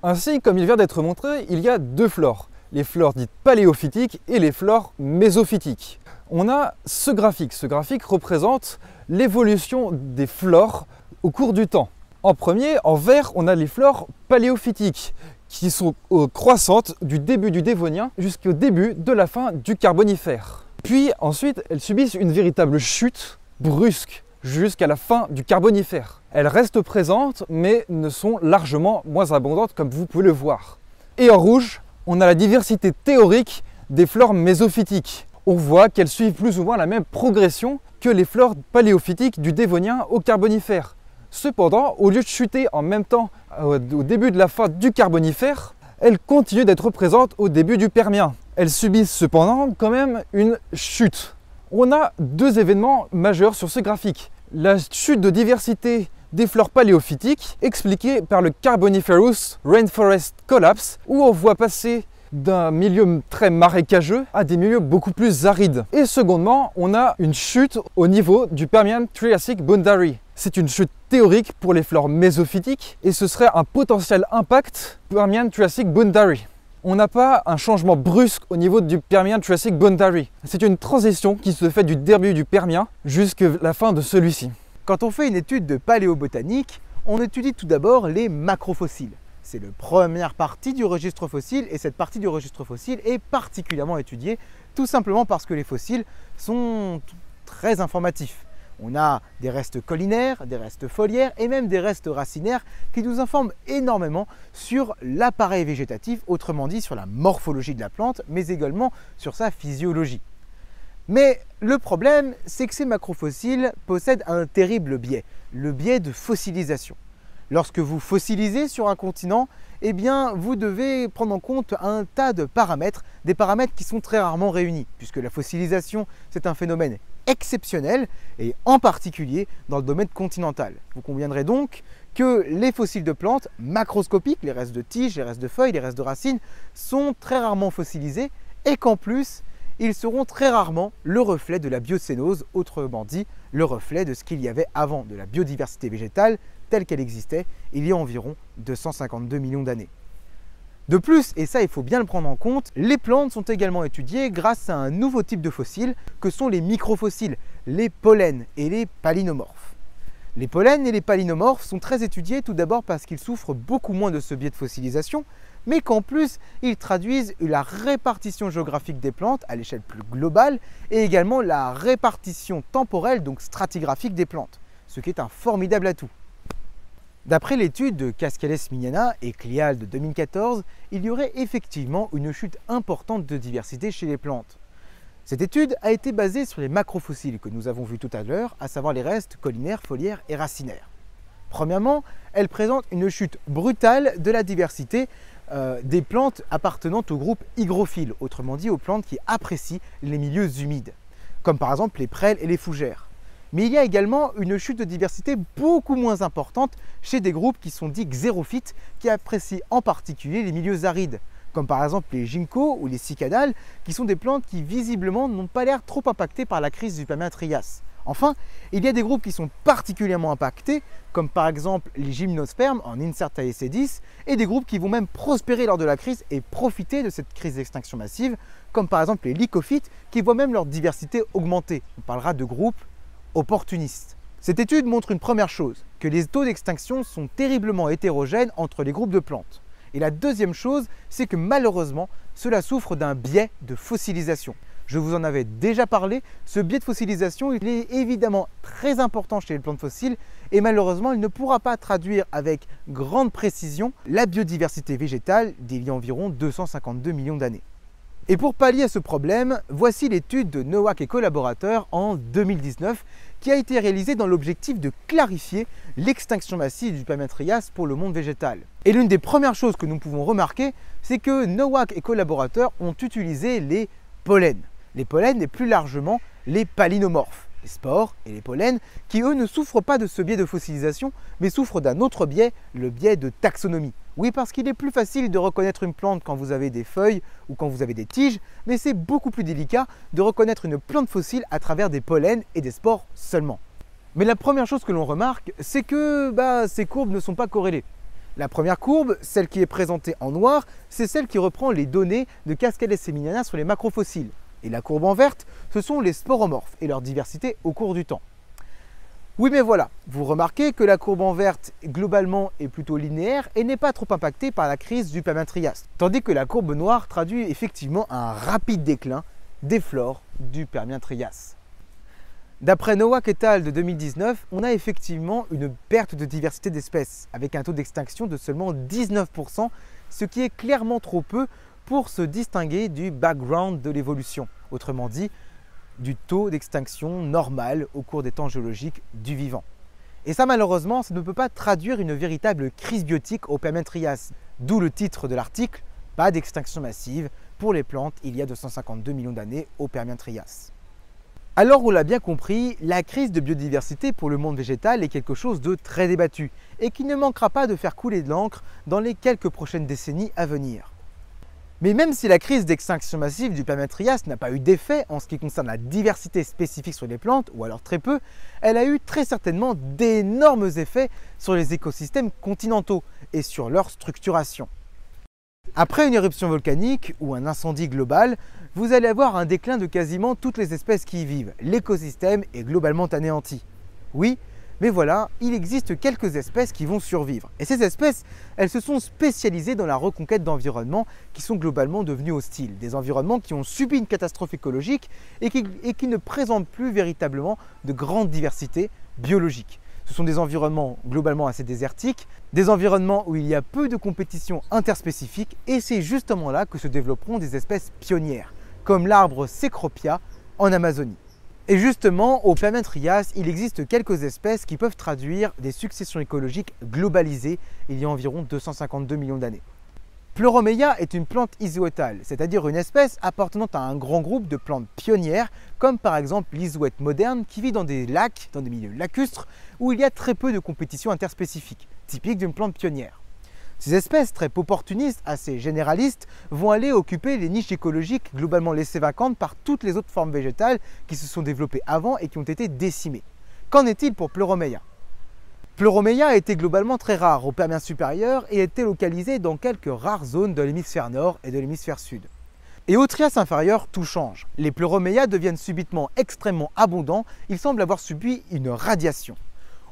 Ainsi, comme il vient d'être montré, il y a deux flores, les flores dites paléophytiques et les flores mésophytiques. On a ce graphique représente l'évolution des flores au cours du temps. En premier, en vert, on a les flores paléophytiques qui sont croissantes du début du Dévonien jusqu'au début de la fin du Carbonifère. Puis ensuite, elles subissent une véritable chute brusque jusqu'à la fin du Carbonifère. Elles restent présentes mais ne sont largement moins abondantes comme vous pouvez le voir. Et en rouge, on a la diversité théorique des flores mésophytiques. On voit qu'elles suivent plus ou moins la même progression que les flores paléophytiques du Dévonien au Carbonifère. Cependant, au lieu de chuter en même temps au début de la fin du Carbonifère, elles continuent d'être présentes au début du Permien. Elles subissent cependant quand même une chute. On a deux événements majeurs sur ce graphique. La chute de diversité des flores paléophytiques expliquée par le Carboniferous Rainforest Collapse, où on voit passer d'un milieu très marécageux à des milieux beaucoup plus arides. Et secondement, on a une chute au niveau du Permian-Triassic Boundary. C'est une chute théorique pour les flores mésophytiques et ce serait un potentiel impact Permian-Triassic Boundary. On n'a pas un changement brusque au niveau du Permian-Triassic Boundary. C'est une transition qui se fait du début du Permien jusqu'à la fin de celui-ci. Quand on fait une étude de paléobotanique, on étudie tout d'abord les macrofossiles. C'est la première partie du registre fossile et cette partie du registre fossile est particulièrement étudiée tout simplement parce que les fossiles sont très informatifs. On a des restes collinaires, des restes foliaires et même des restes racinaires qui nous informent énormément sur l'appareil végétatif, autrement dit sur la morphologie de la plante, mais également sur sa physiologie. Mais le problème, c'est que ces macrofossiles possèdent un terrible biais, le biais de fossilisation. Lorsque vous fossilisez sur un continent, eh bien, vous devez prendre en compte un tas de paramètres, des paramètres qui sont très rarement réunis, puisque la fossilisation, c'est un phénomène exceptionnel, et en particulier dans le domaine continental. Vous conviendrez donc que les fossiles de plantes macroscopiques, les restes de tiges, les restes de feuilles, les restes de racines, sont très rarement fossilisés, et qu'en plus, ils seront très rarement le reflet de la biocénose, autrement dit, le reflet de ce qu'il y avait avant, de la biodiversité végétale telle qu'elle existait il y a environ 252 millions d'années. De plus, et ça il faut bien le prendre en compte, les plantes sont également étudiées grâce à un nouveau type de fossiles que sont les microfossiles, les pollens et les palynomorphes. Les pollens et les palynomorphes sont très étudiés tout d'abord parce qu'ils souffrent beaucoup moins de ce biais de fossilisation, mais qu'en plus ils traduisent la répartition géographique des plantes à l'échelle plus globale et également la répartition temporelle, donc stratigraphique des plantes, ce qui est un formidable atout. D'après l'étude de Cascales-Mignana et Clial de 2014, il y aurait effectivement une chute importante de diversité chez les plantes. Cette étude a été basée sur les macrofossiles que nous avons vus tout à l'heure, à savoir les restes collinaires, foliaires et racinaires. Premièrement, elle présente une chute brutale de la diversité des plantes appartenant au groupe hygrophiles, autrement dit aux plantes qui apprécient les milieux humides, comme par exemple les prêles et les fougères. Mais il y a également une chute de diversité beaucoup moins importante chez des groupes qui sont dits xérophytes, qui apprécient en particulier les milieux arides, comme par exemple les ginkgos ou les cicadales, qui sont des plantes qui visiblement n'ont pas l'air trop impactées par la crise du Permien-Trias. Enfin, il y a des groupes qui sont particulièrement impactés, comme par exemple les gymnospermes en Incertae sedis, et des groupes qui vont même prospérer lors de la crise et profiter de cette crise d'extinction massive, comme par exemple les lycophytes, qui voient même leur diversité augmenter. On parlera de groupes opportunistes. Cette étude montre une première chose, que les taux d'extinction sont terriblement hétérogènes entre les groupes de plantes. Et la deuxième chose, c'est que malheureusement, cela souffre d'un biais de fossilisation. Je vous en avais déjà parlé, ce biais de fossilisation, il est évidemment très important chez les plantes fossiles et malheureusement, il ne pourra pas traduire avec grande précision la biodiversité végétale d'il y a environ 252 millions d'années. Et pour pallier à ce problème, voici l'étude de Nowak et collaborateurs en 2019 qui a été réalisée dans l'objectif de clarifier l'extinction massive du Permien-Trias pour le monde végétal. Et l'une des premières choses que nous pouvons remarquer, c'est que Nowak et collaborateurs ont utilisé les pollens. Les pollens et plus largement les palynomorphes, les spores et les pollens qui eux ne souffrent pas de ce biais de fossilisation mais souffrent d'un autre biais, le biais de taxonomie. Oui, parce qu'il est plus facile de reconnaître une plante quand vous avez des feuilles ou quand vous avez des tiges, mais c'est beaucoup plus délicat de reconnaître une plante fossile à travers des pollens et des spores seulement. Mais la première chose que l'on remarque, c'est que ces courbes ne sont pas corrélées. La première courbe, celle qui est présentée en noir, c'est celle qui reprend les données de Cascades Seminiana sur les macrofossiles. Et la courbe en verte, ce sont les sporomorphes et leur diversité au cours du temps. Oui, mais voilà, vous remarquez que la courbe en verte, globalement, est plutôt linéaire et n'est pas trop impactée par la crise du Permien-Trias, tandis que la courbe noire traduit effectivement un rapide déclin des flores du Permien-Trias. D'après Nowak et al. De 2019, on a effectivement une perte de diversité d'espèces, avec un taux d'extinction de seulement 19%, ce qui est clairement trop peu pour se distinguer du background de l'évolution, autrement dit, du taux d'extinction normal au cours des temps géologiques du vivant. Et ça, malheureusement, ça ne peut pas traduire une véritable crise biotique au Permien-Trias, d'où le titre de l'article « Pas d'extinction massive pour les plantes il y a 252 millions d'années au Permien-Trias ». Alors on l'a bien compris, la crise de biodiversité pour le monde végétal est quelque chose de très débattu et qui ne manquera pas de faire couler de l'encre dans les quelques prochaines décennies à venir. Mais même si la crise d'extinction massive du Permien-Trias n'a pas eu d'effet en ce qui concerne la diversité spécifique sur les plantes, ou alors très peu, elle a eu très certainement d'énormes effets sur les écosystèmes continentaux et sur leur structuration. Après une éruption volcanique ou un incendie global, vous allez avoir un déclin de quasiment toutes les espèces qui y vivent. L'écosystème est globalement anéanti. Oui, mais voilà, il existe quelques espèces qui vont survivre. Et ces espèces, elles se sont spécialisées dans la reconquête d'environnements qui sont globalement devenus hostiles. Des environnements qui ont subi une catastrophe écologique et qui ne présentent plus véritablement de grande diversité biologique. Ce sont des environnements globalement assez désertiques, des environnements où il y a peu de compétition interspécifique et c'est justement là que se développeront des espèces pionnières, comme l'arbre Cecropia en Amazonie. Et justement, au Permien-Trias, il existe quelques espèces qui peuvent traduire des successions écologiques globalisées il y a environ 252 millions d'années. Pleuromeia est une plante isoétale, c'est-à-dire une espèce appartenant à un grand groupe de plantes pionnières, comme par exemple l'isouette moderne qui vit dans des lacs, dans des milieux lacustres, où il y a très peu de compétition interspécifique, typique d'une plante pionnière. Ces espèces très opportunistes, assez généralistes, vont aller occuper les niches écologiques globalement laissées vacantes par toutes les autres formes végétales qui se sont développées avant et qui ont été décimées. Qu'en est-il pour Pleuromeia ? Pleuromeia était globalement très rare au Permien supérieur et était localisée dans quelques rares zones de l'hémisphère nord et de l'hémisphère sud. Et au Trias inférieur, tout change. Les Pleuromeia deviennent subitement extrêmement abondants, ils semblent avoir subi une radiation.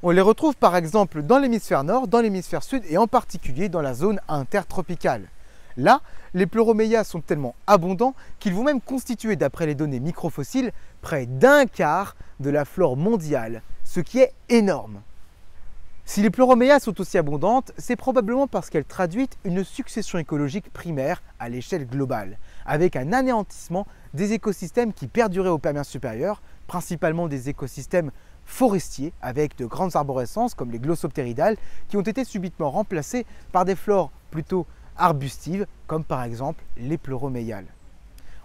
On les retrouve par exemple dans l'hémisphère nord, dans l'hémisphère sud et en particulier dans la zone intertropicale. Là, les Pleuromeia sont tellement abondants qu'ils vont même constituer, d'après les données microfossiles, près d'un quart de la flore mondiale, ce qui est énorme. Si les Pleuromeia sont aussi abondantes, c'est probablement parce qu'elles traduisent une succession écologique primaire à l'échelle globale, avec un anéantissement des écosystèmes qui perduraient au Permien supérieur, principalement des écosystèmes forestiers avec de grandes arborescences comme les glossoptéridales qui ont été subitement remplacés par des flores plutôt arbustives comme par exemple les pleuroméiales.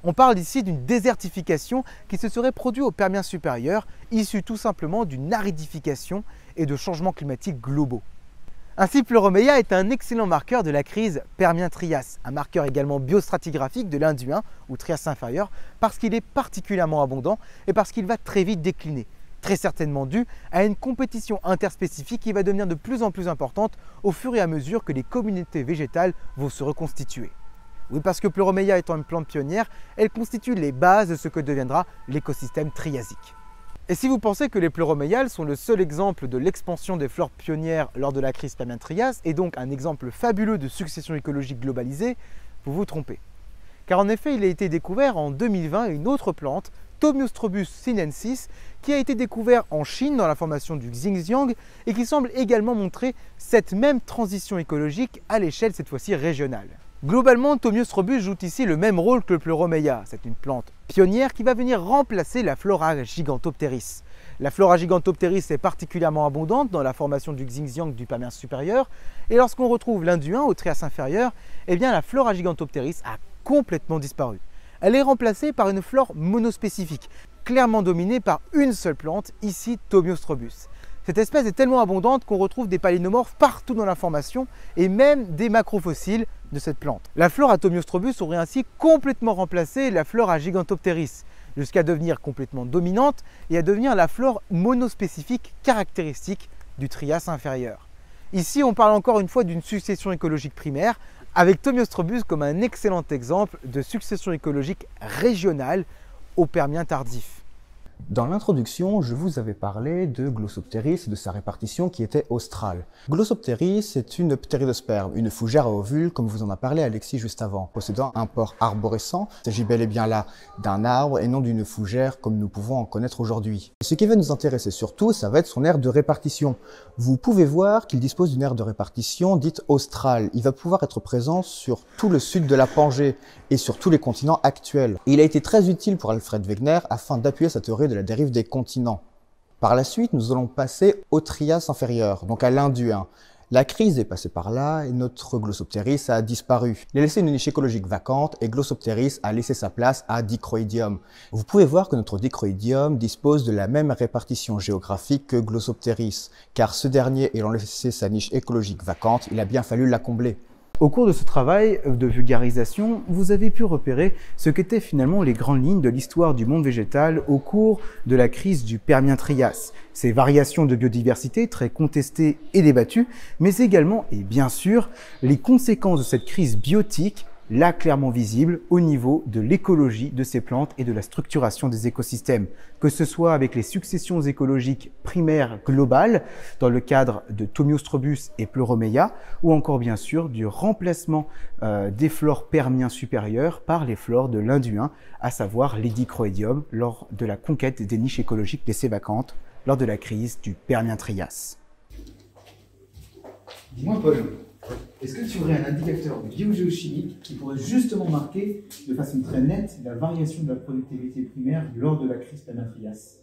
On parle ici d'une désertification qui se serait produite au Permien supérieur, issue tout simplement d'une aridification et de changements climatiques globaux. Ainsi, Pleuromeia est un excellent marqueur de la crise Permien-Trias, un marqueur également biostratigraphique de l'Induin ou Trias inférieur parce qu'il est particulièrement abondant et parce qu'il va très vite décliner, très certainement dû à une compétition interspécifique qui va devenir de plus en plus importante au fur et à mesure que les communautés végétales vont se reconstituer. Oui, parce que Pleuromeia étant une plante pionnière, elle constitue les bases de ce que deviendra l'écosystème triasique. Et si vous pensez que les pleuroméiales sont le seul exemple de l'expansion des flores pionnières lors de la crise Permien-Trias, et donc un exemple fabuleux de succession écologique globalisée, vous vous trompez. Car en effet, il a été découvert en 2020 une autre plante, Tomiostrobus sinensis, qui a été découvert en Chine dans la formation du Xinjiang et qui semble également montrer cette même transition écologique à l'échelle cette fois-ci régionale. Globalement, Tomiostrobus joue ici le même rôle que le Pleuromeia. C'est une plante pionnière qui va venir remplacer la Flora gigantopteris. La Flora gigantopteris est particulièrement abondante dans la formation du Xinjiang du Permien supérieur et lorsqu'on retrouve l'Induin au Trias inférieur, eh bien la Flora gigantopteris a complètement disparu. Elle est remplacée par une flore monospécifique, clairement dominée par une seule plante, ici Tomiostrobus. Cette espèce est tellement abondante qu'on retrouve des palynomorphes partout dans la formation et même des macrofossiles de cette plante. La flore à Tomiostrobus aurait ainsi complètement remplacé la flore à Gigantopteris. jusqu'à devenir complètement dominante et à devenir la flore monospécifique caractéristique du Trias inférieur. Ici, on parle encore une fois d'une succession écologique primaire, avec Tomiostrobus comme un excellent exemple de succession écologique régionale au Permien tardif. Dans l'introduction, je vous avais parlé de Glossopteris et de sa répartition qui était australe. Glossopteris est une ptéridosperme, une fougère à ovules, comme vous en a parlé Alexis juste avant, possédant un port arborescent. Il s'agit bel et bien là d'un arbre et non d'une fougère comme nous pouvons en connaître aujourd'hui. Ce qui va nous intéresser surtout, ça va être son aire de répartition. Vous pouvez voir qu'il dispose d'une aire de répartition dite australe. Il va pouvoir être présent sur tout le sud de la Pangée et sur tous les continents actuels. Et il a été très utile pour Alfred Wegener afin d'appuyer sa théorie de la dérive des continents. Par la suite, nous allons passer au Trias inférieur, donc à l'Induin. La crise est passée par là et notre Glossopteris a disparu. Il a laissé une niche écologique vacante et Glossopteris a laissé sa place à Dicroidium. Vous pouvez voir que notre Dicroidium dispose de la même répartition géographique que Glossopteris, car ce dernier ayant laissé sa niche écologique vacante, il a bien fallu la combler. Au cours de ce travail de vulgarisation, vous avez pu repérer ce qu'étaient finalement les grandes lignes de l'histoire du monde végétal au cours de la crise du Permien-Trias. Ces variations de biodiversité très contestées et débattues, mais également, et bien sûr, les conséquences de cette crise biotique, là clairement visible au niveau de l'écologie de ces plantes et de la structuration des écosystèmes, que ce soit avec les successions écologiques primaires globales dans le cadre de Tomiostrobus et Pleuromeia, ou encore bien sûr du remplacement des flores permiens supérieures par les flores de l'Induin, à savoir les Dicroidium, lors de la conquête des niches écologiques laissées vacantes lors de la crise du Permien-Trias. Dis-moi Paul, est-ce que tu aurais un indicateur biogéochimique qui pourrait justement marquer de façon très nette la variation de la productivité primaire lors de la crise Permien-Trias?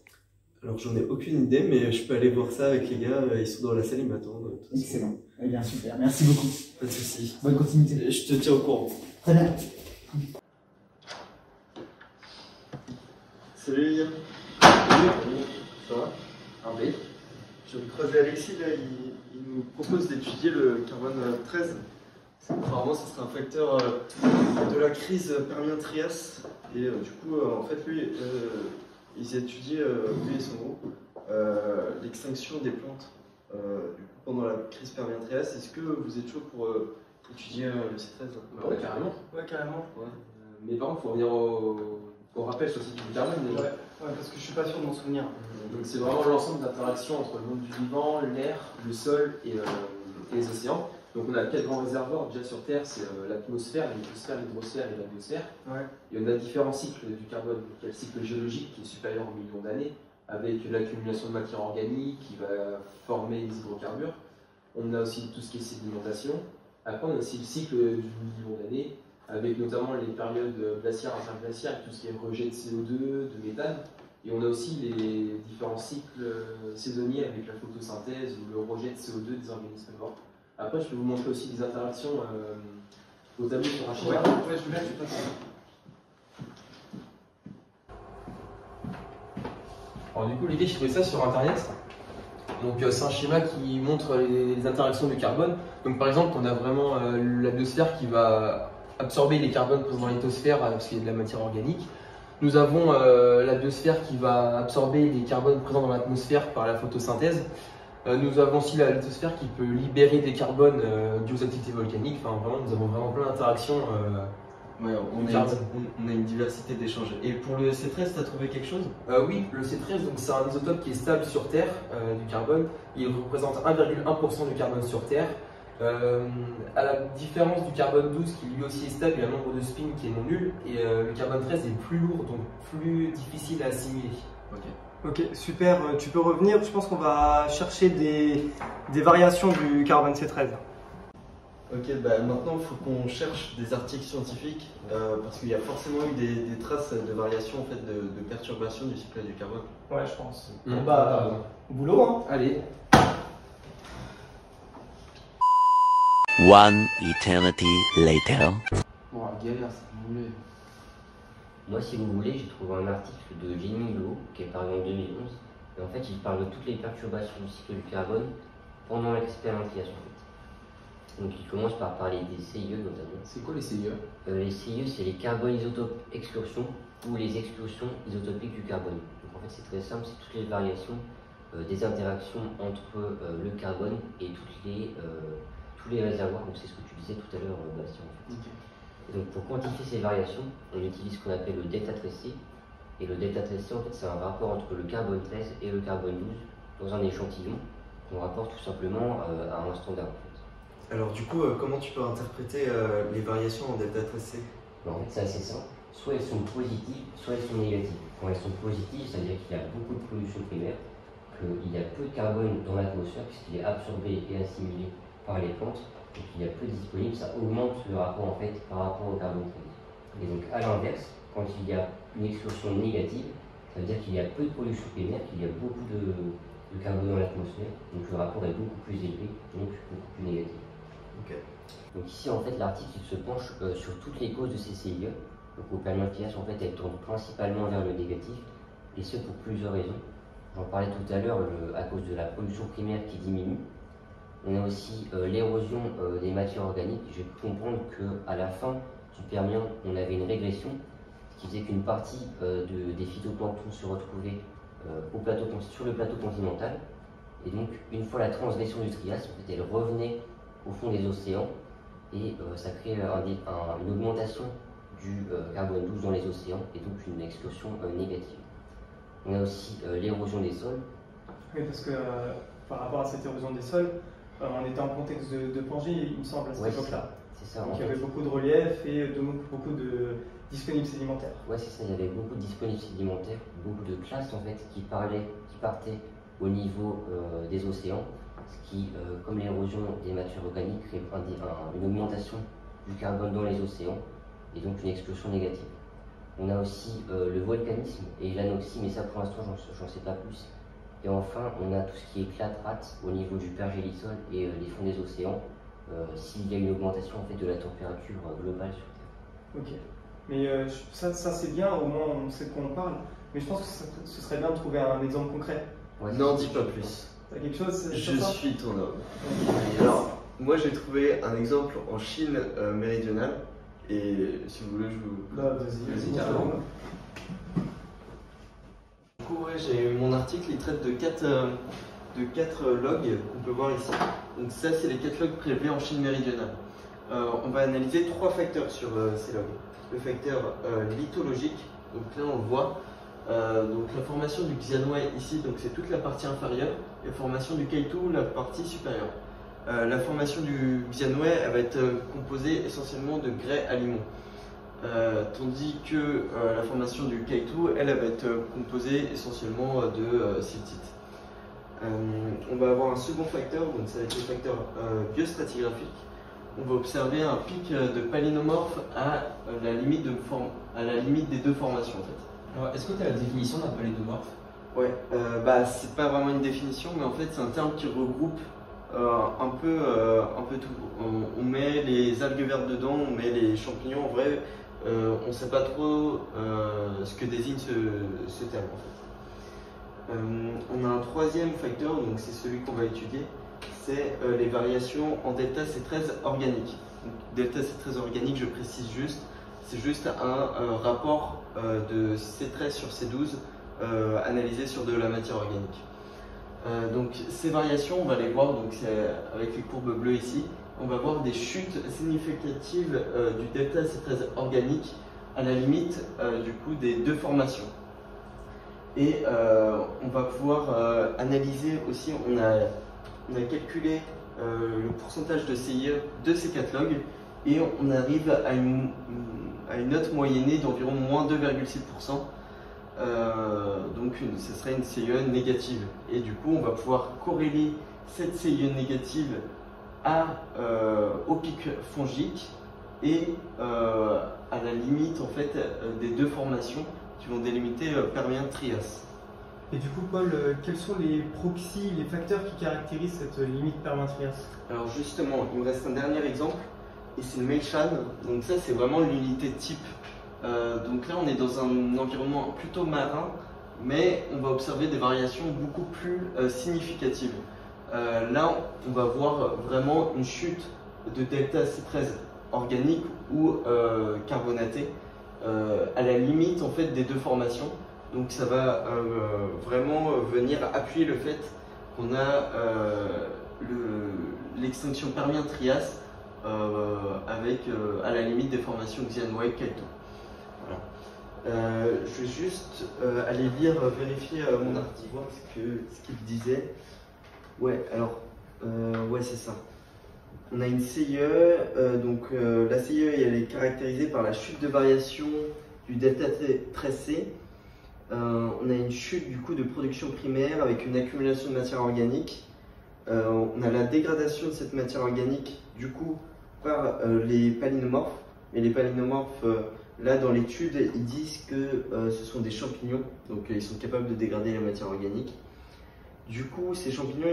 Alors j'en ai aucune idée, mais je peux aller voir ça avec les gars, ils sont dans la salle, ils m'attendent. Excellent, eh bien super, merci beaucoup. Pas de soucis. Bonne continuité. Je te tiens au courant. Très bien. Salut les gars. Ça va? Armé. Je viens de croiser Alexis, là, il nous propose d'étudier le carbone 13. Apparemment, ce serait un facteur de la crise Permien-Trias. Et du coup, en fait, lui, ils étudient, lui et son groupe, l'extinction des plantes du coup, pendant la crise Permien-Trias. Est-ce que vous êtes chaud pour étudier le C13? Bah ouais, carrément. Ouais, carrément. Ouais. Mais par contre, il faut revenir au rappel sur le cycle du carbone. Ouais, parce que je suis pas sûr de m'en souvenir. Donc c'est vraiment l'ensemble d'interactions entre le monde du vivant, l'air, le sol et les océans. Donc on a 4 grands réservoirs déjà sur Terre, c'est l'atmosphère, l'hydrosphère, l'hydrosphère et la biosphère. Ouais. Et on a différents cycles du carbone. Il y a le cycle géologique qui est supérieur aux millions d'années, avec l'accumulation de matière organique qui va former les hydrocarbures. On a aussi tout ce qui est sédimentation. Après on a aussi le cycle du million d'années, avec notamment les périodes glaciaires, interglaciaires, tout ce qui est rejet de CO2, de méthane. Et on a aussi les différents cycles saisonniers avec la photosynthèse ou le rejet de CO2 des organismes morts. Après, je peux vous montrer aussi des interactions au tableau sur un schéma. Ouais, je veux bien que tu fasses ça. Alors du coup, l'idée, j'ai trouvé ça sur Internet. Donc c'est un schéma qui montre les interactions du carbone. Donc par exemple, on a vraiment la biosphère qui va absorber les carbones présents dans la lithosphère parce qu'il y a de la matière organique. Nous avons la biosphère qui va absorber les carbones présents dans l'atmosphère par la photosynthèse. Nous avons aussi la lithosphère qui peut libérer des carbones dues aux activités volcaniques. Enfin, vraiment, nous avons vraiment plein d'interactions. Ouais, on a une diversité d'échanges. Et pour le C13, tu as trouvé quelque chose? Oui, le C13, c'est un isotope qui est stable sur Terre, du carbone. Il représente 1,1% du carbone sur Terre. À la différence du carbone 12 qui lui aussi est stable, il y a un nombre de spins qui est non nul. Et le carbone 13 est plus lourd, donc plus difficile à assimiler. Ok, super. Tu peux revenir. Je pense qu'on va chercher des variations du carbone C13. Ok, bah maintenant il faut qu'on cherche des articles scientifiques parce qu'il y a forcément eu des traces de variations en fait, de perturbation du cycle du carbone. Ouais, je pense. Bon bah, boulot hein. Allez. One eternity later. Bon, galère, c'est moulé. Moi, si vous voulez, j'ai trouvé un article de Jenny Lo qui est paru en 2011. Et en fait, il parle de toutes les perturbations du cycle du carbone pendant l'expérimentation. Donc, il commence par parler des CIE notamment. C'est quoi les CIE? Les CIE, c'est les carbone isotopes excursion. ou les exclusions isotopiques du carbone. Donc en fait c'est très simple, c'est toutes les variations des interactions entre le carbone et tous les réservoirs, donc c'est ce que tu disais tout à l'heure Bastien en fait. Okay. Et donc pour quantifier ces variations, on utilise ce qu'on appelle le delta 13C, et le delta 13C en fait c'est un rapport entre le carbone 13 et le carbone 12 dans un échantillon qu'on rapporte tout simplement à un standard en fait. Alors du coup, comment tu peux interpréter les variations en delta 13C? En fait c'est assez simple, soit elles sont positives, soit elles sont négatives. Quand elles sont positives, ça veut dire qu'il y a beaucoup de pollution primaire, qu'il y a peu de carbone dans l'atmosphère puisqu'il est absorbé et assimilé par les plantes, et qu'il y a peu disponible, ça augmente le rapport en fait par rapport au carbone 13. Et donc à l'inverse, quand il y a une exclusion négative, ça veut dire qu'il y a peu de pollution primaire, qu'il y a beaucoup de carbone dans l'atmosphère, donc le rapport est beaucoup plus élevé, donc beaucoup plus négatif. Okay. Donc ici en fait l'article se penche sur toutes les causes de ces CIE. Donc au Permien Trias en fait elle tourne principalement vers le négatif, et ce pour plusieurs raisons. J'en parlais tout à l'heure à cause de la pollution primaire qui diminue. On a aussi l'érosion des matières organiques. J'ai pu comprendre qu'à la fin du Permien, on avait une régression, ce qui faisait qu'une partie des phytoplanctons se retrouvaient sur le plateau continental. Et donc, une fois la transgression du Trias, en fait, elle revenait au fond des océans, et ça crée une augmentation du carbone 12 dans les océans, et donc une explosion négative. On a aussi l'érosion des sols. Oui, parce que par rapport à cette érosion des sols, on était en contexte de Pangée, il me semble, à cette époque-là. C'est ça. Donc il y avait beaucoup de relief et beaucoup de disponibles sédimentaires. Oui, c'est ça, il y avait beaucoup de disponibles sédimentaires, beaucoup de classes en fait qui partaient au niveau des océans, ce qui, comme l'érosion des matières organiques, crée une augmentation du carbone dans les océans, et donc une explosion négative. On a aussi le volcanisme et l'anoxie, mais ça pour l'instant j'en sais pas plus. Et enfin, on a tout ce qui est clatrate au niveau du pergélisol et les fonds des océans, s'il y a une augmentation en fait, de la température globale sur Terre. Ok, mais ça c'est bien, au moins on sait de quoi on parle, mais je pense que ce serait bien de trouver un exemple concret. Ouais, non, dis pas plus. T'as quelque chose? Je suis ton homme. Alors, moi j'ai trouvé un exemple en Chine méridionale. Et si vous voulez, je vous... Vas-y, carrément. Du coup, ouais, mon article, il traite de 4 logs qu'on peut voir ici. Donc ça, c'est les 4 logs prélevés en Chine méridionale. On va analyser 3 facteurs sur ces logs. Le facteur lithologique, donc là on le voit. Donc la formation du Xianwei ici, donc c'est toute la partie inférieure, et la formation du Keitou, la partie supérieure. La formation du Xianwei elle va être composée essentiellement de grès à limon, tandis que la formation du Keitou elle va être composée essentiellement de siltite. On va avoir un second facteur, donc ça va être le facteur biostratigraphique. On va observer un pic de palynomorphe à la limite des deux formations en fait. Alors, est-ce que tu as la définition d'un palynomorphe? Ouais, c'est pas vraiment une définition, mais en fait c'est un terme qui regroupe un peu tout. On met les algues vertes dedans, on met les champignons. En vrai, on ne sait pas trop ce que désigne ce terme en fait. On a un troisième facteur, donc c'est celui qu'on va étudier, c'est les variations en delta C13 organique. Donc, delta C13 organique, je précise juste, c'est juste un rapport de C13 sur C12 analysé sur de la matière organique. Donc ces variations, on va les voir donc avec les courbes bleues ici. On va voir des chutes significatives du delta C13 organique à la limite du coup des deux formations. Et on va pouvoir analyser aussi, on a calculé le pourcentage de CIE de ces 4 logs et on arrive à une note moyennée d'environ moins 2,6%. Donc ce serait une CIE négative. Et du coup, on va pouvoir corréler cette CIE négative au pic fongique et à la limite en fait des deux formations qui vont délimiter Permien-Trias. Et du coup, Paul, quels sont les proxys, les facteurs qui caractérisent cette limite Permien-Trias? Alors justement, il me reste un dernier exemple, et c'est le Meishan. Donc ça, c'est vraiment l'unité type. Donc là, on est dans un environnement plutôt marin, mais on va observer des variations beaucoup plus significatives. Là, on va voir vraiment une chute de delta C13 organique ou carbonaté à la limite en fait des deux formations. Donc ça va vraiment venir appuyer le fait qu'on a l'extinction Permien-Trias avec à la limite des formations Xianwei-Kaito. Voilà. Je vais juste aller lire, vérifier mon article, voir ce qu'il disait. Ouais, alors, ouais, c'est ça. On a une CIE, donc la CIE elle est caractérisée par la chute de variation du delta 13C. On a une chute du coût de production primaire avec une accumulation de matière organique. On a la dégradation de cette matière organique du coup par les palynomorphes. Et les palynomorphes, là dans l'étude, ils disent que ce sont des champignons, donc ils sont capables de dégrader la matière organique. Du coup, ces champignons,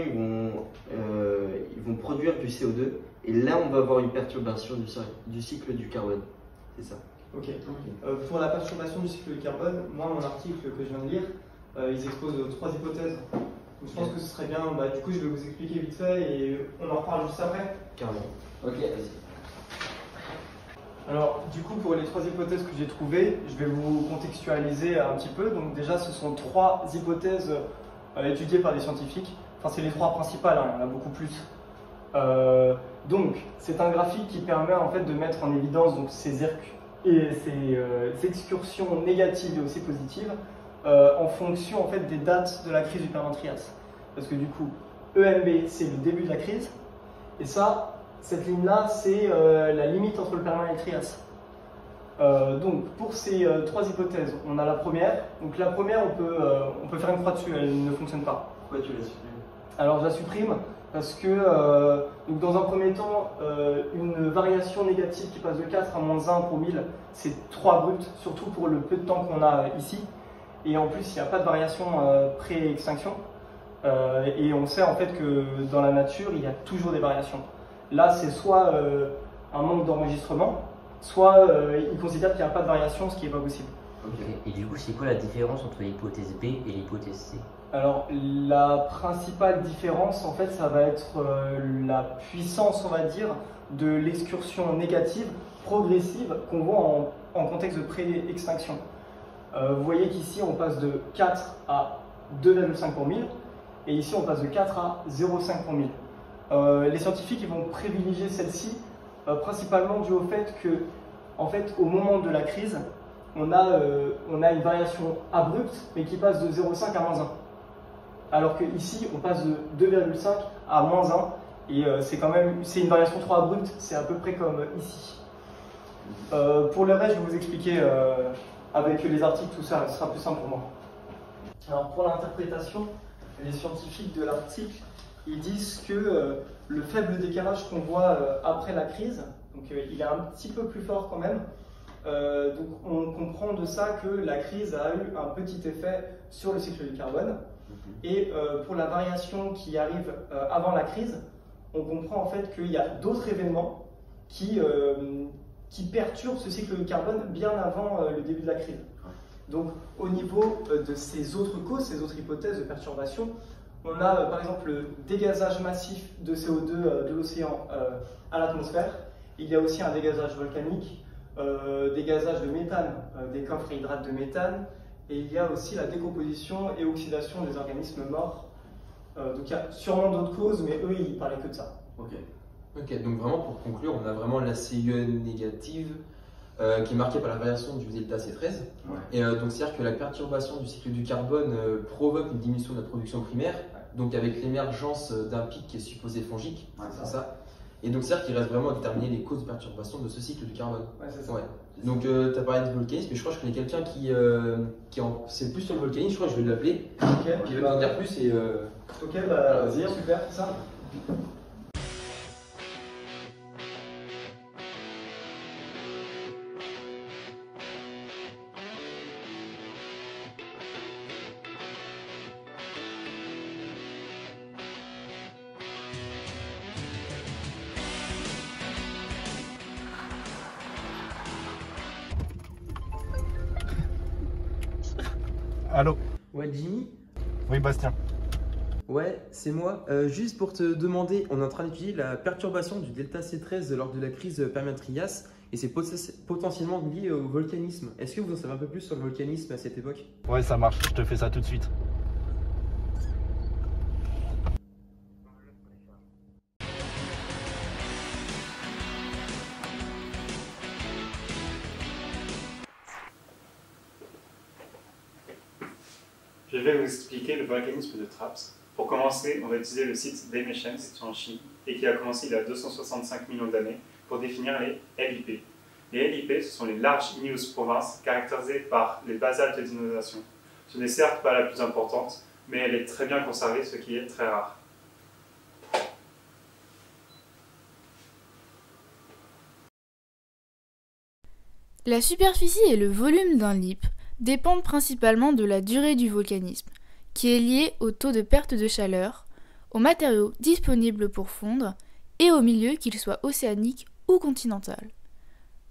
ils vont produire du CO2, et là, on va avoir une perturbation du cycle du carbone. C'est ça. Ok. Pour la perturbation du cycle du carbone, moi, mon article que je viens de lire, ils exposent 3 hypothèses. Donc, je pense que ce serait bien, du coup, je vais vous expliquer vite fait, et on en reparle juste après. Carrément. Ok, vas-y. Alors, du coup, pour les 3 hypothèses que j'ai trouvées, je vais vous contextualiser un petit peu. Donc, déjà, ce sont 3 hypothèses étudiées par des scientifiques. Enfin, c'est les 3 principales, hein, il y en a beaucoup plus. Donc, c'est un graphique qui permet en fait de mettre en évidence donc, ces excursions négatives et aussi positives en fonction en fait des dates de la crise du Permien-Trias. Parce que du coup, EMB, c'est le début de la crise, et ça, cette ligne-là, c'est la limite entre le Permien et le Trias. Donc, pour ces 3 hypothèses, on a la première. Donc, la première, on peut faire une croix dessus, elle ne fonctionne pas. Pourquoi tu la supprimes? Alors, je la supprime parce que, donc dans un premier temps, une variation négative qui passe de 4 à -1 pour 1000, c'est trop abrupt, surtout pour le peu de temps qu'on a ici. Et en plus, il n'y a pas de variation pré-extinction. Et on sait en fait que dans la nature, il y a toujours des variations. Là, c'est soit un manque d'enregistrement, soit ils considèrent qu'il n'y a pas de variation, ce qui n'est pas possible. Okay. Et du coup, c'est quoi la différence entre l'hypothèse B et l'hypothèse C? Alors, la principale différence, en fait, ça va être la puissance, on va dire, de l'excursion négative progressive qu'on voit en contexte de pré-extinction. Vous voyez qu'ici, on passe de 4 à 2,5 pour 1000, et ici, on passe de 4 à 0,5 pour 1000. Les scientifiques ils vont privilégier celle-ci principalement dû au fait que, en fait, au moment de la crise, on a une variation abrupte, mais qui passe de 0,5 à -1. Alors que ici, on passe de 2,5 à -1, et c'est une variation trop abrupte, c'est à peu près comme ici. Pour le reste, je vais vous expliquer avec les articles, tout ça, ce sera plus simple pour moi. Alors pour l'interprétation, les scientifiques de l'article, ils disent que le faible décalage qu'on voit après la crise, donc il est un petit peu plus fort quand même, donc on comprend de ça que la crise a eu un petit effet sur le cycle du carbone. Et pour la variation qui arrive avant la crise, on comprend en fait qu'il y a d'autres événements qui perturbent ce cycle du carbone bien avant le début de la crise. Donc au niveau de ces autres causes, ces autres hypothèses de perturbation, on a par exemple le dégazage massif de CO2 de l'océan à l'atmosphère. Il y a aussi un dégazage volcanique, dégazage de méthane, des coffres et hydrates de méthane, et il y a aussi la décomposition et oxydation des organismes morts. Donc il y a sûrement d'autres causes, mais eux ils parlaient que de ça. Ok, donc vraiment pour conclure, on a vraiment la CIE négative qui est marquée par la variation du delta C13. Ouais. Et donc c'est-à-dire que la perturbation du cycle du carbone provoque une diminution de la production primaire, donc avec l'émergence d'un pic qui est supposé fongique, c'est ça. Et donc c'est-à-dire qu'il reste vraiment à déterminer les causes de perturbation de ce cycle du carbone. Ouais, c'est ça. Ouais. Donc tu as parlé de volcanisme, mais je crois que je connais quelqu'un qui en sait plus sur le volcanisme, je crois que je vais l'appeler. Ok. Puis il va nous en dire plus et... Ok, bah vas-y, super, c'est ça. Allô? Ouais, Jimmy? Oui, Bastien. Ouais, c'est moi. Juste pour te demander, on est en train d'étudier la perturbation du delta C13 lors de la crise Permien-Trias. et c'est potentiellement lié au volcanisme. Est-ce que vous en savez un peu plus sur le volcanisme à cette époque? Ouais, ça marche, je te fais ça tout de suite. Je vais vous expliquer le volcanisme de Traps. Pour commencer, on va utiliser le site d'Emeshens en Chine et qui a commencé il y a 265 millions d'années pour définir les LIP. Les LIP, ce sont les larges igneous provinces caractérisées par les basaltes d'inondation. Ce n'est certes pas la plus importante, mais elle est très bien conservée, ce qui est très rare. La superficie et le volume d'un LIP dépendent principalement de la durée du volcanisme, qui est liée au taux de perte de chaleur, aux matériaux disponibles pour fondre et au milieu, qu'il soit océanique ou continental.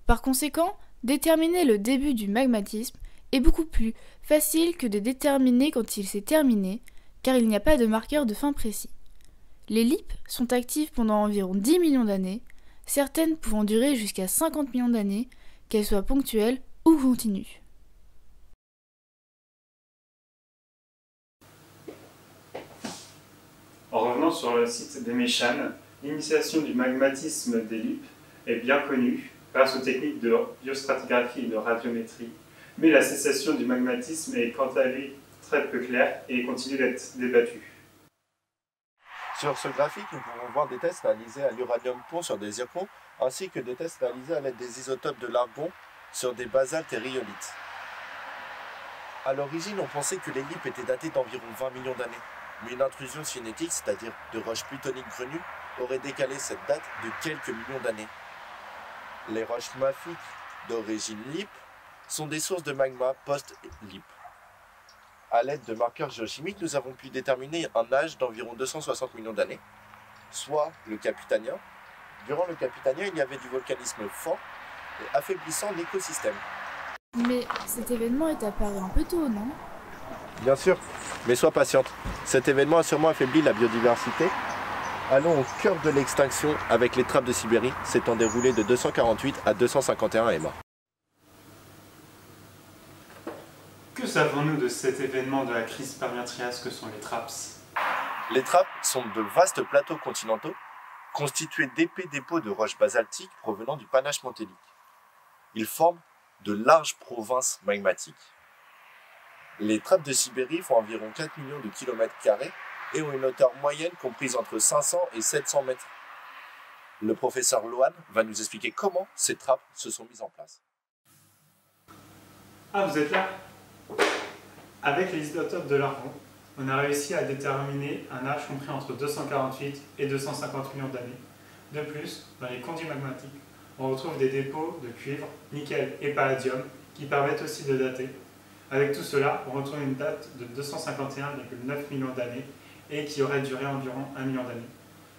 Par conséquent, déterminer le début du magmatisme est beaucoup plus facile que de déterminer quand il s'est terminé, car il n'y a pas de marqueur de fin précis. Les LIP sont actives pendant environ 10 millions d'années, certaines pouvant durer jusqu'à 50 millions d'années, qu'elles soient ponctuelles ou continues. En revenant sur le site d'Emeshens, l'initiation du magmatisme des LIP est bien connue grâce aux techniques de biostratigraphie et de radiométrie, mais la cessation du magmatisme est quant à lui très peu claire et continue d'être débattue. Sur ce graphique, nous pouvons voir des tests réalisés à l'uranium-plomb sur des zircons, ainsi que des tests réalisés à l'aide des isotopes de l'argon sur des basaltes et rhyolites. À l'origine, on pensait que les LIP étaient datés d'environ 20 millions d'années, mais une intrusion cinétique, c'est-à-dire de roches plutoniques grenues, aurait décalé cette date de quelques millions d'années. Les roches mafiques d'origine LIP sont des sources de magma post-LIP. À l'aide de marqueurs géochimiques, nous avons pu déterminer un âge d'environ 260 millions d'années, soit le Capitanien. Durant le Capitanien, il y avait du volcanisme fort et affaiblissant l'écosystème. Mais cet événement est apparu un peu tôt, non? Bien sûr, mais sois patiente. Cet événement a sûrement affaibli la biodiversité. Allons au cœur de l'extinction avec les trappes de Sibérie, s'étant déroulées de 248 à 251 MA. Que savons-nous de cet événement de la crise Permien-Trias que sont les TRAPS? Les trappes sont de vastes plateaux continentaux constitués d'épais dépôts de roches basaltiques provenant du panache mantélique. Ils forment de larges provinces magmatiques. Les trappes de Sibérie font environ 4 millions de kilomètres carrés et ont une hauteur moyenne comprise entre 500 et 700 mètres. Le professeur Lohan va nous expliquer comment ces trappes se sont mises en place. Ah, vous êtes là? Avec les isotopes de l'argon, on a réussi à déterminer un âge compris entre 248 et 250 millions d'années. De plus, dans les conduits magmatiques, on retrouve des dépôts de cuivre, nickel et palladium qui permettent aussi de dater. Avec tout cela, on retrouve une date de 251,9 millions d'années et qui aurait duré environ 1 million d'années.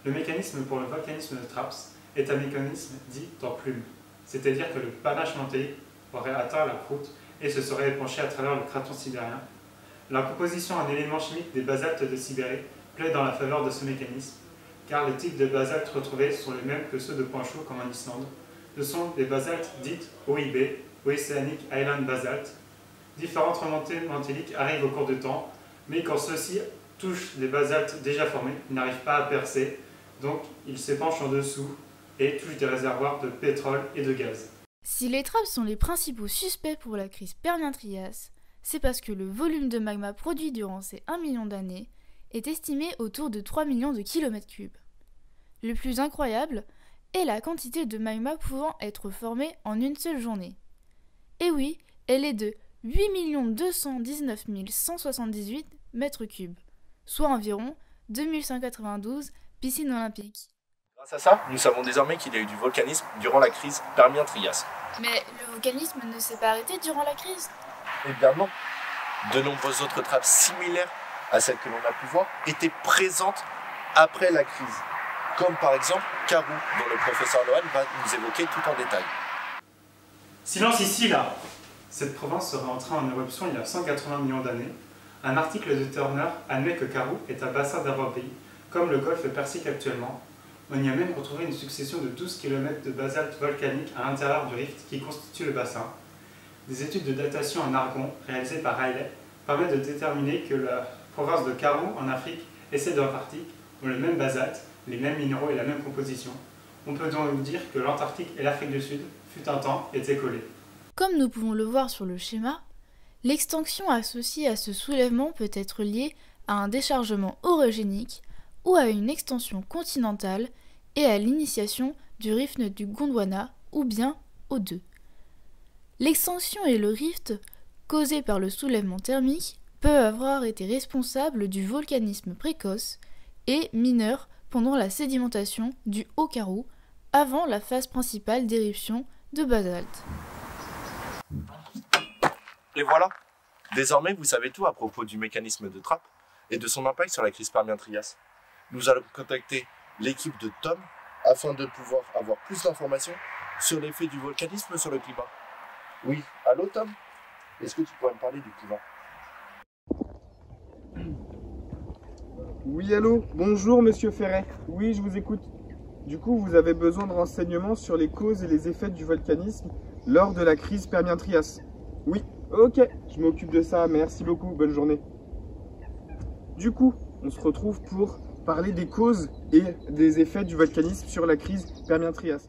Le mécanisme pour le volcanisme de Traps est un mécanisme dit en plume, c'est-à-dire que le panache mantélique aurait atteint la croûte et se serait épanché à travers le craton sibérien. La composition en éléments chimiques des basaltes de Sibérie plaide dans la faveur de ce mécanisme, car les types de basaltes retrouvés sont les mêmes que ceux de points chauds comme en Islande. Ce sont des basaltes dites OIB, Oceanic Island Basalt. Différentes remontées mantéliques arrivent au cours du temps, mais quand ceux-ci touchent des basaltes déjà formés, ils n'arrivent pas à percer, donc ils s'épanchent en dessous et touchent des réservoirs de pétrole et de gaz. Si les trappes sont les principaux suspects pour la crise Permien-Trias, c'est parce que le volume de magma produit durant ces 1 million d'années est estimé autour de 3 millions de kilomètres cubes. Le plus incroyable est la quantité de magma pouvant être formée en une seule journée. Et oui, elle est de 8 219 178 mètres cubes, soit environ 2192 piscines olympiques. Grâce à ça, nous savons désormais qu'il y a eu du volcanisme durant la crise Permien-Trias. Mais le volcanisme ne s'est pas arrêté durant la crise? Eh bien non. De nombreuses autres trappes similaires à celles que l'on a pu voir étaient présentes après la crise. Comme par exemple Karou, dont le professeur Lohan va nous évoquer tout en détail. Silence ici, là! Cette province serait entrée en éruption il y a 180 millions d'années. Un article de Turner admet que Karou est un bassin d'Avropéi, comme le golfe Persique actuellement. On y a même retrouvé une succession de 12 km de basalte volcanique à l'intérieur du rift qui constitue le bassin. Des études de datation en argon réalisées par Riley permettent de déterminer que la province de Karoo en Afrique et celle de l'Antarctique ont le même basalte, les mêmes minéraux et la même composition. On peut donc dire que l'Antarctique et l'Afrique du Sud, fut un temps, étaient collés. Comme nous pouvons le voir sur le schéma, l'extinction associée à ce soulèvement peut être liée à un déchargement orogénique ou à une extension continentale et à l'initiation du rift du Gondwana ou bien aux deux. L'extension et le rift causés par le soulèvement thermique peuvent avoir été responsables du volcanisme précoce et mineur pendant la sédimentation du Haut-Karoo avant la phase principale d'éruption de basalte. Et voilà, désormais vous savez tout à propos du mécanisme de trappe et de son impact sur la crise Permien-Trias. Nous allons contacter l'équipe de Tom afin de pouvoir avoir plus d'informations sur l'effet du volcanisme sur le climat. Oui, allô Tom? Est-ce que tu pourrais me parler du climat? Oui, allô, bonjour Monsieur Ferret. Oui, je vous écoute. Du coup, vous avez besoin de renseignements sur les causes et les effets du volcanisme lors de la crise Permien-Trias. Oui, ok, je m'occupe de ça, merci beaucoup, bonne journée. Du coup, on se retrouve pour parler des causes et des effets du volcanisme sur la crise Permien-Trias.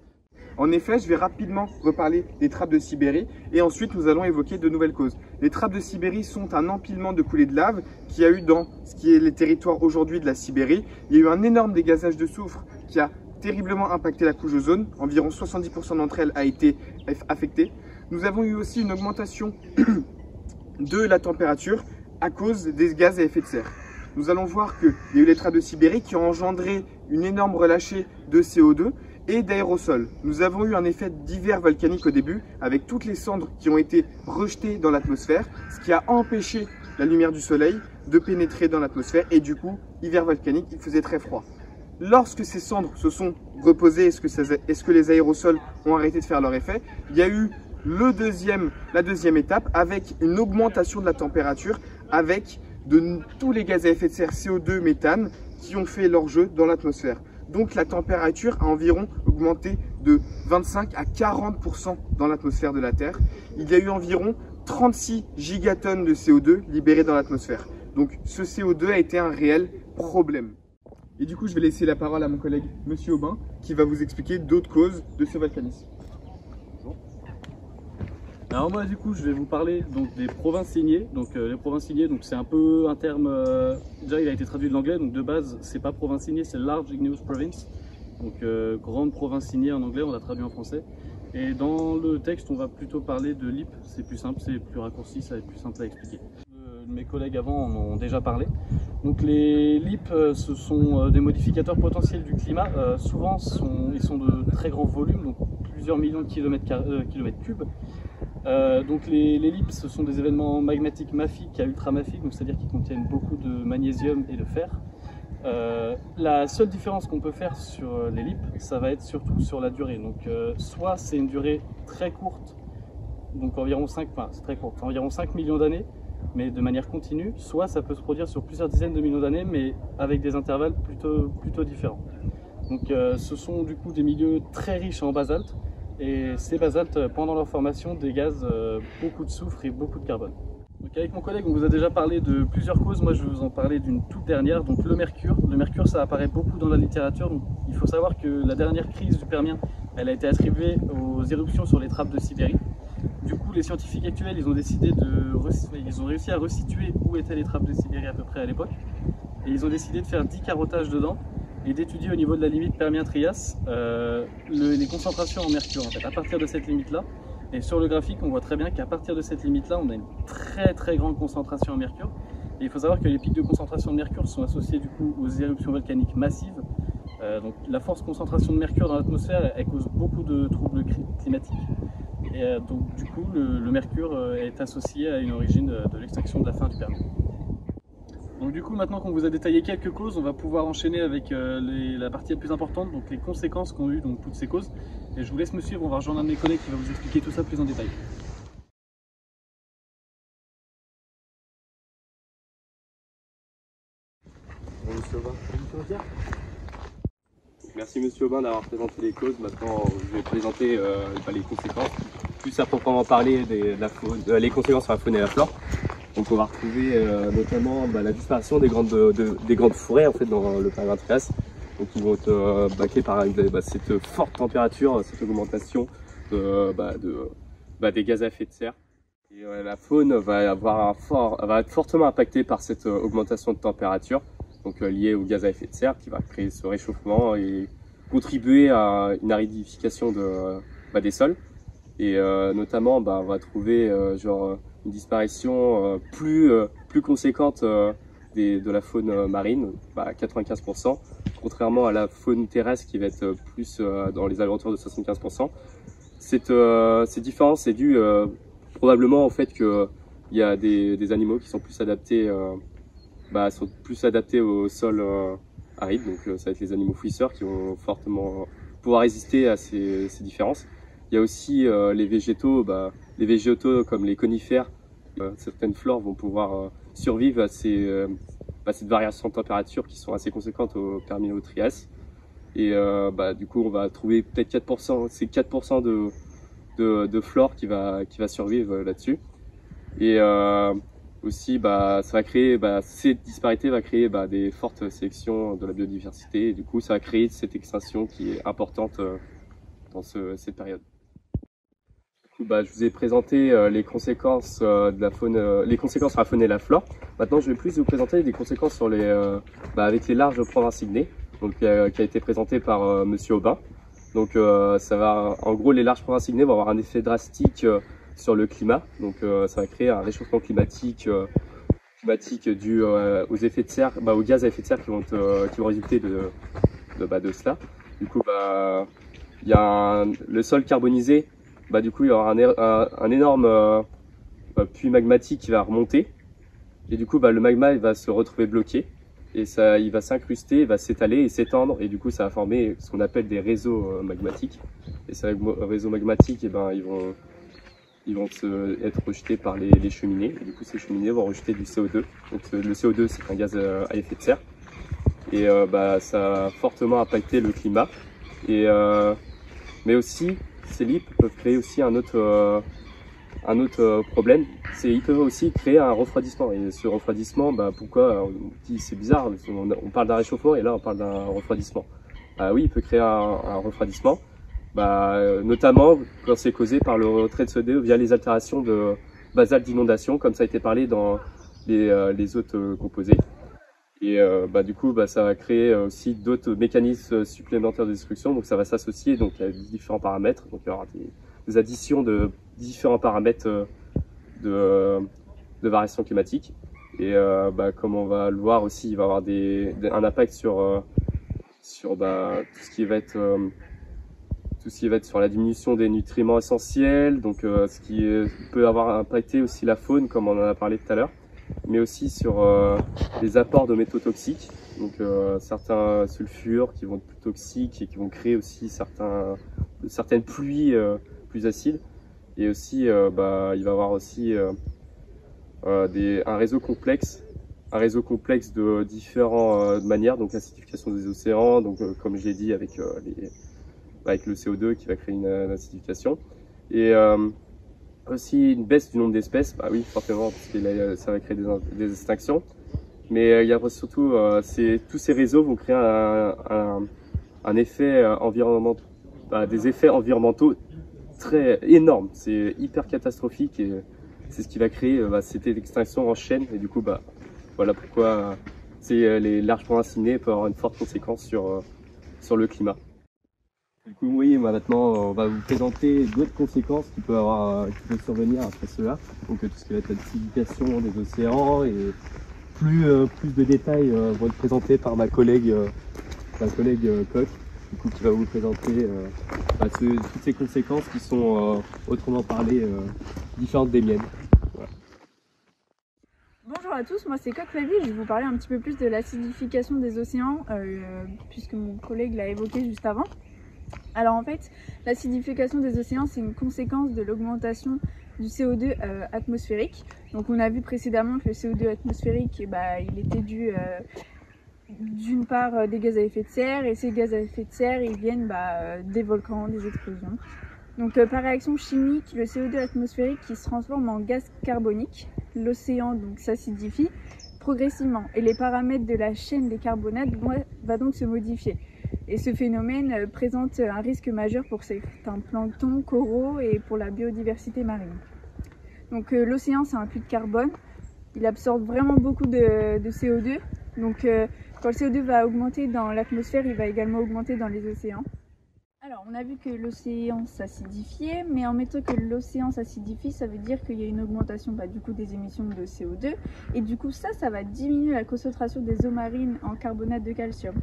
En effet, je vais rapidement reparler des trappes de Sibérie et ensuite nous allons évoquer de nouvelles causes. Les trappes de Sibérie sont un empilement de coulées de lave qu'il y a eu dans ce qui est les territoires aujourd'hui de la Sibérie. Il y a eu un énorme dégazage de soufre qui a terriblement impacté la couche ozone. Environ 70% d'entre elles a été affectée. Nous avons eu aussi une augmentation de la température à cause des gaz à effet de serre. Nous allons voir qu'il y a eu les trappes de Sibérie qui ont engendré une énorme relâchée de CO2 et d'aérosols. Nous avons eu un effet d'hiver volcanique au début, avec toutes les cendres qui ont été rejetées dans l'atmosphère, ce qui a empêché la lumière du soleil de pénétrer dans l'atmosphère, et du coup, hiver volcanique, il faisait très froid. Lorsque ces cendres se sont reposées, est-ce que les aérosols ont arrêté de faire leur effet? Il y a eu la deuxième étape, avec une augmentation de la température, avec tous les gaz à effet de serre, CO2, méthane, qui ont fait leur jeu dans l'atmosphère. Donc la température a environ augmenté de 25 à 40% dans l'atmosphère de la Terre. Il y a eu environ 36 gigatonnes de CO2 libérées dans l'atmosphère. Donc ce CO2 a été un réel problème. Et du coup, je vais laisser la parole à mon collègue Monsieur Aubin, qui va vous expliquer d'autres causes de ce volcanisme. Alors moi du coup je vais vous parler donc des provinces signées. Donc les provinces signées, donc c'est un peu un terme, déjà il a été traduit de l'anglais, donc de base c'est pas province signée, c'est Large Igneous Province. Donc grande province signée en anglais, on l'a traduit en français. Et dans le texte on va plutôt parler de LIP, c'est plus simple, c'est plus raccourci, ça va être plus simple à expliquer. Mes collègues avant en ont déjà parlé. Donc les LIP ce sont des modificateurs potentiels du climat, souvent ils sont de très grands volumes, donc plusieurs millions de kilomètres cubes. Donc les LIP ce sont des événements magmatiques mafiques à ultramafiques, c'est-à-dire qui contiennent beaucoup de magnésium et de fer. La seule différence qu'on peut faire sur les LIP, ça va être surtout sur la durée. Donc soit c'est une durée très courte, donc environ 5 millions d'années, mais de manière continue, soit ça peut se produire sur plusieurs dizaines de millions d'années, mais avec des intervalles plutôt différents. Donc ce sont du coup des milieux très riches en basalte, et ces basaltes, pendant leur formation, dégazent beaucoup de soufre et beaucoup de carbone. Donc avec mon collègue, on vous a déjà parlé de plusieurs causes. Moi, je vais vous en parler d'une toute dernière, donc le mercure. Le mercure, ça apparaît beaucoup dans la littérature. Donc, il faut savoir que la dernière crise du Permien, elle a été attribuée aux éruptions sur les trappes de Sibérie. Du coup, les scientifiques actuels, ils ont réussi à resituer où étaient les trappes de Sibérie à peu près à l'époque. Et ils ont décidé de faire 10 carottages dedans et d'étudier au niveau de la limite Permien-Trias les concentrations en mercure en fait, à partir de cette limite-là. Et sur le graphique, on voit très bien qu'à partir de cette limite-là, on a une très grande concentration en mercure. Et il faut savoir que les pics de concentration de mercure sont associés du coup aux éruptions volcaniques massives. Donc la forte concentration de mercure dans l'atmosphère, elle cause beaucoup de troubles climatiques. Et donc du coup, le mercure est associé à une origine de l'extinction de la fin du Permien. Donc du coup, maintenant qu'on vous a détaillé quelques causes, on va pouvoir enchaîner avec la partie la plus importante, donc les conséquences qu'ont eu donc, toutes ces causes. Et je vous laisse me suivre, on va rejoindre un de mes collègues qui va vous expliquer tout ça plus en détail. Merci Monsieur Aubin d'avoir présenté les causes. Maintenant, je vais présenter les conséquences. Plus à proprement parler les conséquences sur la faune et la flore. Donc on va retrouver notamment la disparition des grandes forêts en fait, dans le Permien Trias. Donc ils vont être baqués par cette forte température, cette augmentation des gaz à effet de serre. Et, la faune va être fortement impactée par cette augmentation de température, donc liée aux gaz à effet de serre, qui va créer ce réchauffement et contribuer à une aridification des sols. Et notamment, on va trouver une disparition plus conséquente de la faune marine, 95%, contrairement à la faune terrestre qui va être plus dans les alentours de 75%. Cette différence est due probablement au fait qu'il y a des animaux qui sont plus adaptés, au sol aride, donc ça va être les animaux fouisseurs qui vont fortement pouvoir résister à ces différences. Il y a aussi les végétaux comme les conifères, certaines flores vont pouvoir survivre à cette variation de température qui sont assez conséquentes au Permien et au Trias. Et du coup on va trouver peut-être 4%, c'est 4% de flore qui va survivre là-dessus. Et aussi ça va créer, cette disparité va créer des fortes sélections de la biodiversité, et du coup ça va créer cette extinction qui est importante dans cette période. Je vous ai présenté les conséquences de la faune, les conséquences sur la faune et la flore. Maintenant, je vais plus vous présenter des conséquences sur avec les larges provincignés, donc qui a été présenté par Monsieur Aubin. Donc, en gros, les larges provincignés vont avoir un effet drastique sur le climat. Donc, ça va créer un réchauffement climatique dû aux effets de serre, aux gaz à effet de serre qui vont résulter de cela. Du coup, il y a le sol carbonisé. Du coup, il y aura un énorme puits magmatique qui va remonter, et du coup le magma il va se retrouver bloqué, et il va s'incruster, il va s'étaler et s'étendre, et du coup ça va former ce qu'on appelle des réseaux magmatiques. Et ces réseaux magmatiques, ils vont être rejetés par les cheminées, et du coup ces cheminées vont rejeter du CO2. Donc le CO2 c'est un gaz à effet de serre, et ça va fortement impacter le climat. Et mais aussi ces LIP peuvent créer aussi un autre problème, ils peuvent aussi créer un refroidissement. Et ce refroidissement, pourquoi on dit c'est bizarre, on parle d'un réchauffement et là on parle d'un refroidissement. Oui, il peut créer un refroidissement, notamment quand c'est causé par le retrait de CO2 via les altérations de basalte d'inondation, comme ça a été parlé dans les autres composés. Et du coup, ça va créer aussi d'autres mécanismes supplémentaires de destruction. Donc ça va s'associer donc à différents paramètres. Donc il y aura des additions de différents paramètres de variation climatique. Et comme on va le voir aussi, il va y avoir un impact sur tout ce qui va être sur la diminution des nutriments essentiels. Donc ce qui peut avoir impacté aussi la faune, comme on en a parlé tout à l'heure, mais aussi sur les apports de métaux toxiques, donc certains sulfures qui vont être plus toxiques et qui vont créer aussi certaines pluies plus acides. Et aussi il va y avoir aussi un réseau complexe de différentes manières, donc l'acidification des océans, donc comme je l'ai dit avec le CO2 qui va créer une acidification, et aussi une baisse du nombre d'espèces, oui forcément, parce que ça va créer des extinctions. Mais il y a surtout, tous ces réseaux vont créer un effet environnemental, des effets environnementaux très énormes. C'est hyper catastrophique, et c'est ce qui va créer cette extinction en chaîne. Et du coup, voilà pourquoi les larges provincignés peuvent avoir une forte conséquence sur le climat. Du coup, oui, maintenant, on va vous présenter d'autres conséquences qui peuvent survenir après cela. Donc, tout ce qui va être l'acidification des océans, et plus de détails vont être présentés par ma collègue Koch, du coup, qui va vous présenter toutes ces conséquences qui sont, autrement parlé, différentes des miennes. Voilà. Bonjour à tous, moi c'est Coq Flavie, je vais vous parler un petit peu plus de l'acidification des océans, puisque mon collègue l'a évoqué juste avant. Alors en fait, l'acidification des océans, c'est une conséquence de l'augmentation du CO2 atmosphérique. Donc on a vu précédemment que le CO2 atmosphérique, il était dû d'une part des gaz à effet de serre, et ces gaz à effet de serre ils viennent des volcans, des explosions. Donc par réaction chimique, le CO2 atmosphérique qui se transforme en gaz carbonique, l'océan donc s'acidifie progressivement et les paramètres de la chaîne des carbonates va donc se modifier. Et ce phénomène présente un risque majeur pour certains planctons, coraux et pour la biodiversité marine. Donc l'océan c'est un puits de carbone, il absorbe vraiment beaucoup de CO2. Donc quand le CO2 va augmenter dans l'atmosphère, il va également augmenter dans les océans. Alors on a vu que l'océan s'acidifiait, mais en mettant que l'océan s'acidifie, ça veut dire qu'il y a une augmentation du coup des émissions de CO2. Et du coup ça va diminuer la concentration des eaux marines en carbonate de calcium.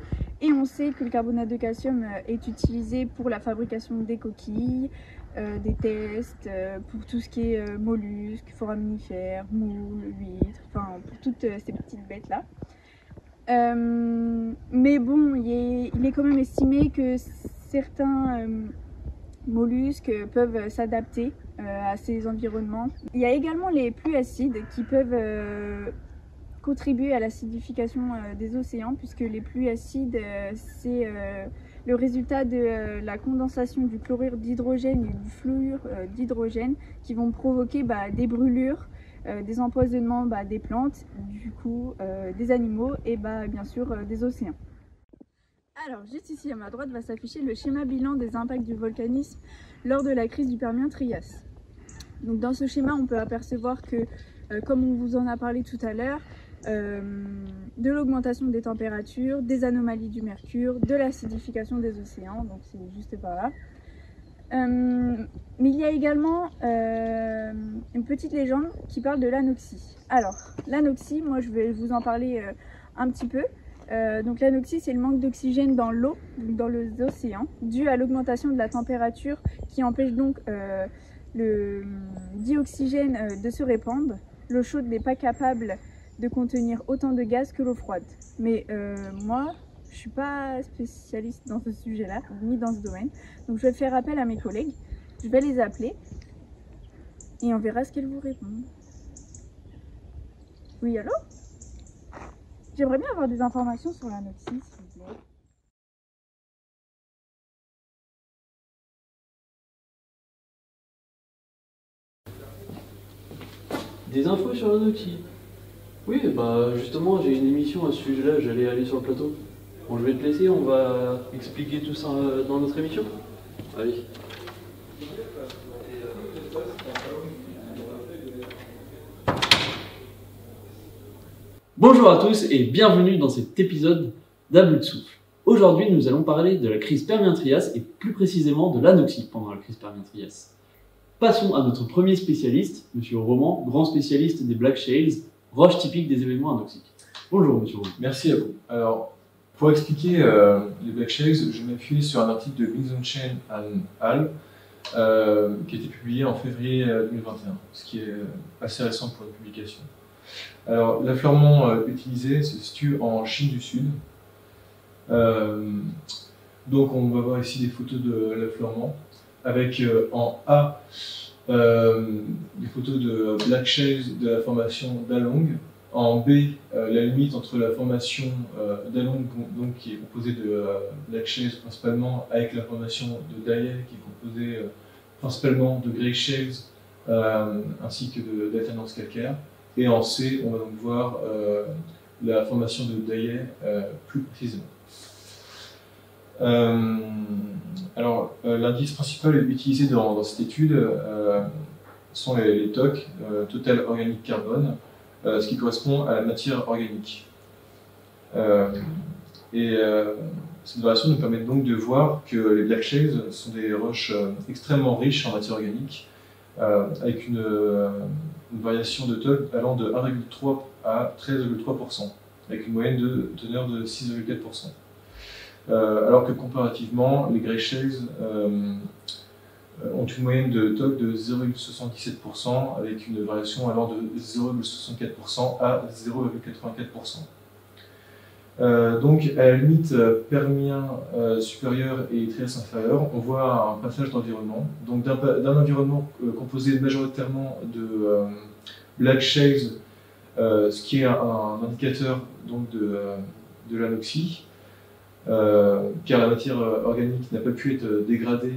Et on sait que le carbonate de calcium est utilisé pour la fabrication des coquilles, des tests, pour tout ce qui est mollusques, foraminifères, moules, huîtres, enfin pour toutes ces petites bêtes là. Mais bon, il est quand même estimé que certains mollusques peuvent s'adapter à ces environnements. Il y a également les pluies acides qui peuvent contribuer à l'acidification des océans, puisque les pluies acides, c'est le résultat de la condensation du chlorure d'hydrogène et du fluorure d'hydrogène qui vont provoquer des brûlures, des empoisonnements des plantes, du coup des animaux et bien sûr des océans. Alors juste ici à ma droite va s'afficher le schéma bilan des impacts du volcanisme lors de la crise du Permien-Trias. Donc dans ce schéma on peut apercevoir que, comme on vous en a parlé tout à l'heure, de l'augmentation des températures, des anomalies du mercure, de l'acidification des océans, donc c'est juste par là. Mais il y a également une petite légende qui parle de l'anoxie. Alors l'anoxie, moi je vais vous en parler un petit peu. Donc l'anoxie c'est le manque d'oxygène dans l'eau, dans les océans, dû à l'augmentation de la température qui empêche donc le dioxygène de se répandre. L'eau chaude n'est pas capable de contenir autant de gaz que l'eau froide. Mais moi, je suis pas spécialiste dans ce sujet-là, ni dans ce domaine. Donc je vais faire appel à mes collègues, je vais les appeler et on verra ce qu'elles vous répondent. Oui, allô? J'aimerais bien avoir des informations sur l'anoxie, s'il vous plaît. Des infos sur l'anoxie? Oui, justement, j'ai une émission à ce sujet-là, j'allais aller sur le plateau. Bon, je vais te laisser, on va expliquer tout ça dans notre émission. Allez. Bonjour à tous et bienvenue dans cet épisode d'À bout de souffle. Aujourd'hui, nous allons parler de la crise Permien-Trias et plus précisément de l'anoxie pendant la crise Permien-Trias. Passons à notre premier spécialiste, Monsieur Roman, grand spécialiste des Black Shales, roches typiques des événements anoxiques. Bonjour Monsieur Roman. Merci à vous. Alors, pour expliquer les Black Shales, je m'appuie sur un article de Binzenchen et al. Qui a été publié en février 2021, ce qui est assez récent pour une publication. Alors, l'affleurement utilisé se situe en Chine du Sud. Donc, on va voir ici des photos de l'affleurement, avec en A des photos de Black Shales de la formation d'Along. En B, la limite entre la formation d'Along, donc qui est composée de Black Shales principalement, avec la formation de Dayay, qui est composée principalement de Grey Shales, ainsi que d'alternance calcaire. Et en C, on va donc voir la formation de Dayay plus précisément. Alors, l'indice principal utilisé dans cette étude sont les TOC, Total Organic Carbone, ce qui correspond à la matière organique. Cette variation nous permet donc de voir que les Black Shales sont des roches extrêmement riches en matière organique, avec une variation de TOC allant de 1,3 à 13,3%, avec une moyenne de teneur de 6,4%. Alors que comparativement, les Grey Shales ont une moyenne de TOC de 0,77%, avec une variation allant de 0,64% à 0,84%. Donc, à la limite Permien supérieur et Trias inférieur, on voit un passage d'environnement. Donc, d'un environnement composé majoritairement de Black Shales, ce qui est un indicateur donc, de de l'anoxie, car la matière organique n'a pas pu être dégradée,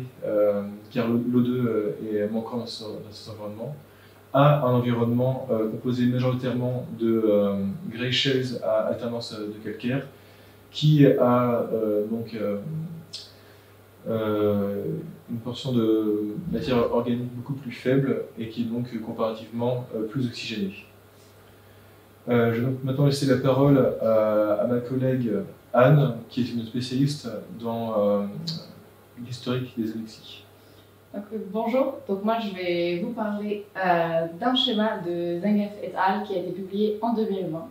car l'O2 est manquant dans cet environnement, à un environnement composé majoritairement de grey shells à alternance de calcaire, qui a donc une portion de matière organique beaucoup plus faible et qui est donc comparativement plus oxygénée. Je vais donc maintenant laisser la parole à ma collègue Anne, qui est une spécialiste dans l'historique des anoxies. Bonjour, donc moi je vais vous parler d'un schéma de Zengef et al. Qui a été publié en 2020.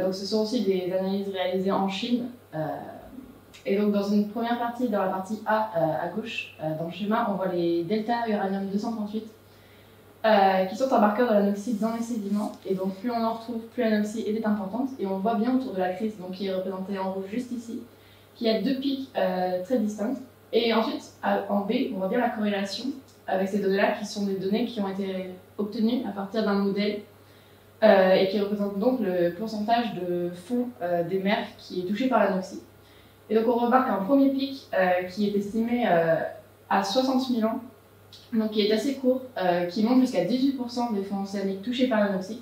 Donc ce sont aussi des analyses réalisées en Chine. Et donc dans une première partie, dans la partie A à gauche, dans le schéma, on voit les delta uranium-238 qui sont un marqueur de l'anoxie dans les sédiments. Et donc plus on en retrouve, plus l'anoxie était importante. Et on voit bien autour de la crise, donc qui est représentée en rouge juste ici, qu'il y a deux pics très distincts. Et ensuite, en B, on voit bien la corrélation avec ces données-là, qui sont des données qui ont été obtenues à partir d'un modèle et qui représentent donc le pourcentage de fond des mers qui est touché par l'anoxie. Et donc on remarque un premier pic qui est estimé à 60 000 ans, donc qui est assez court, qui monte jusqu'à 18% des fonds océaniques touchés par l'anoxie.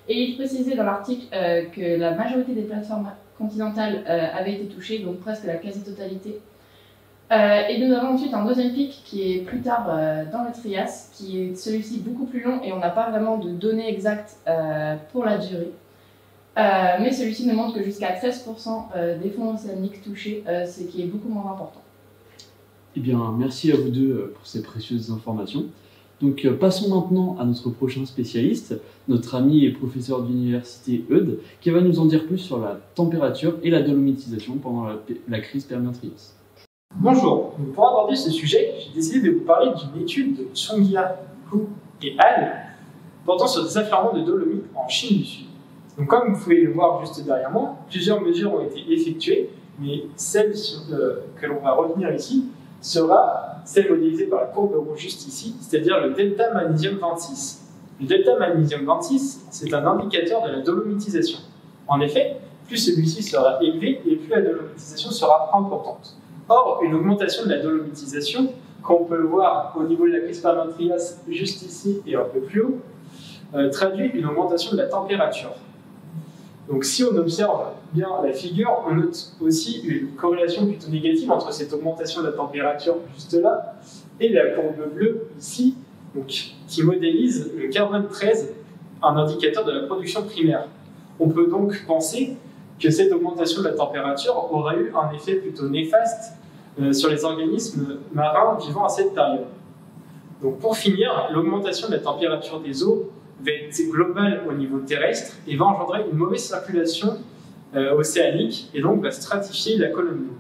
Et il précisait dans l'article que la majorité des plateformes continentales avaient été touchées, donc presque la quasi-totalité. Et nous avons ensuite un deuxième pic qui est plus tard dans le Trias, qui est celui-ci beaucoup plus long et on n'a pas vraiment de données exactes pour la durée. Mais celui-ci nous montre que jusqu'à 13% des fonds océaniques touchés, ce qui est beaucoup moins important. Eh bien, merci à vous deux pour ces précieuses informations. Donc, passons maintenant à notre prochain spécialiste, notre ami et professeur d'université Eudes, qui va nous en dire plus sur la température et la dolomitisation pendant la crise Permien-Trias. Bonjour, pour aborder ce sujet, j'ai décidé de vous parler d'une étude de Songia, Hu et al. Portant sur des affleurements de dolomite en Chine du Sud. Donc comme vous pouvez le voir juste derrière moi, plusieurs mesures ont été effectuées, mais celle que l'on va retenir ici sera celle modélisée par la courbe rouge juste ici, c'est-à-dire le delta magnésium 26. Le delta magnésium 26, c'est un indicateur de la dolomitisation. En effet, plus celui-ci sera élevé et plus la dolomitisation sera importante. Or, une augmentation de la dolomitisation, qu'on peut le voir au niveau de la crise Permien-Trias juste ici et un peu plus haut, traduit une augmentation de la température. Donc si on observe bien la figure, on note aussi une corrélation plutôt négative entre cette augmentation de la température juste là et la courbe bleue ici, donc, qui modélise le carbone 13, un indicateur de la production primaire. On peut donc penser que cette augmentation de la température aurait eu un effet plutôt néfaste sur les organismes marins vivant à cette période. Donc pour finir, l'augmentation de la température des eaux va être globale au niveau terrestre et va engendrer une mauvaise circulation océanique et donc va stratifier la colonne d'eau.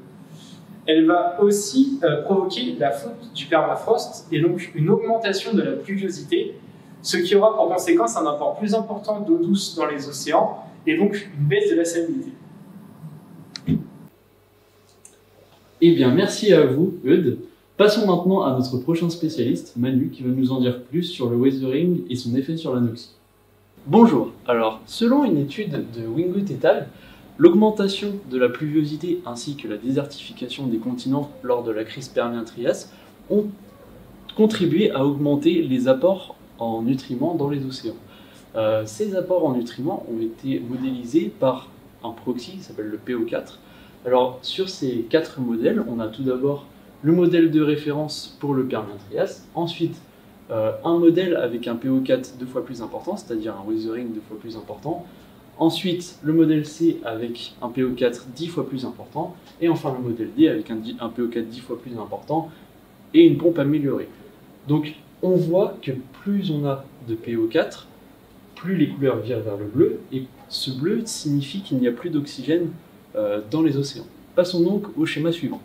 Elle va aussi provoquer la fonte du permafrost et donc une augmentation de la pluviosité, ce qui aura pour conséquence un apport plus important d'eau douce dans les océans et donc une baisse de la salinité. Eh bien, merci à vous, Eudes. Passons maintenant à notre prochain spécialiste, Manu, qui va nous en dire plus sur le weathering et son effet sur l'anoxie. Bonjour. Alors, selon une étude de Wingut et al., l'augmentation de la pluviosité ainsi que la désertification des continents lors de la crise Permien-Trias ont contribué à augmenter les apports en nutriments dans les océans. Ces apports en nutriments ont été modélisés par un proxy qui s'appelle le PO4. Alors, sur ces 4 modèles, on a tout d'abord le modèle de référence pour le Permien-Trias, ensuite un modèle avec un PO4 2 fois plus important, c'est-à-dire un weathering 2 fois plus important, ensuite le modèle C avec un PO4 10 fois plus important, et enfin le modèle D avec un PO4 10 fois plus important et une pompe améliorée. Donc on voit que plus on a de PO4, plus les couleurs virent vers le bleu, et ce bleu signifie qu'il n'y a plus d'oxygène dans les océans. Passons donc au schéma suivant.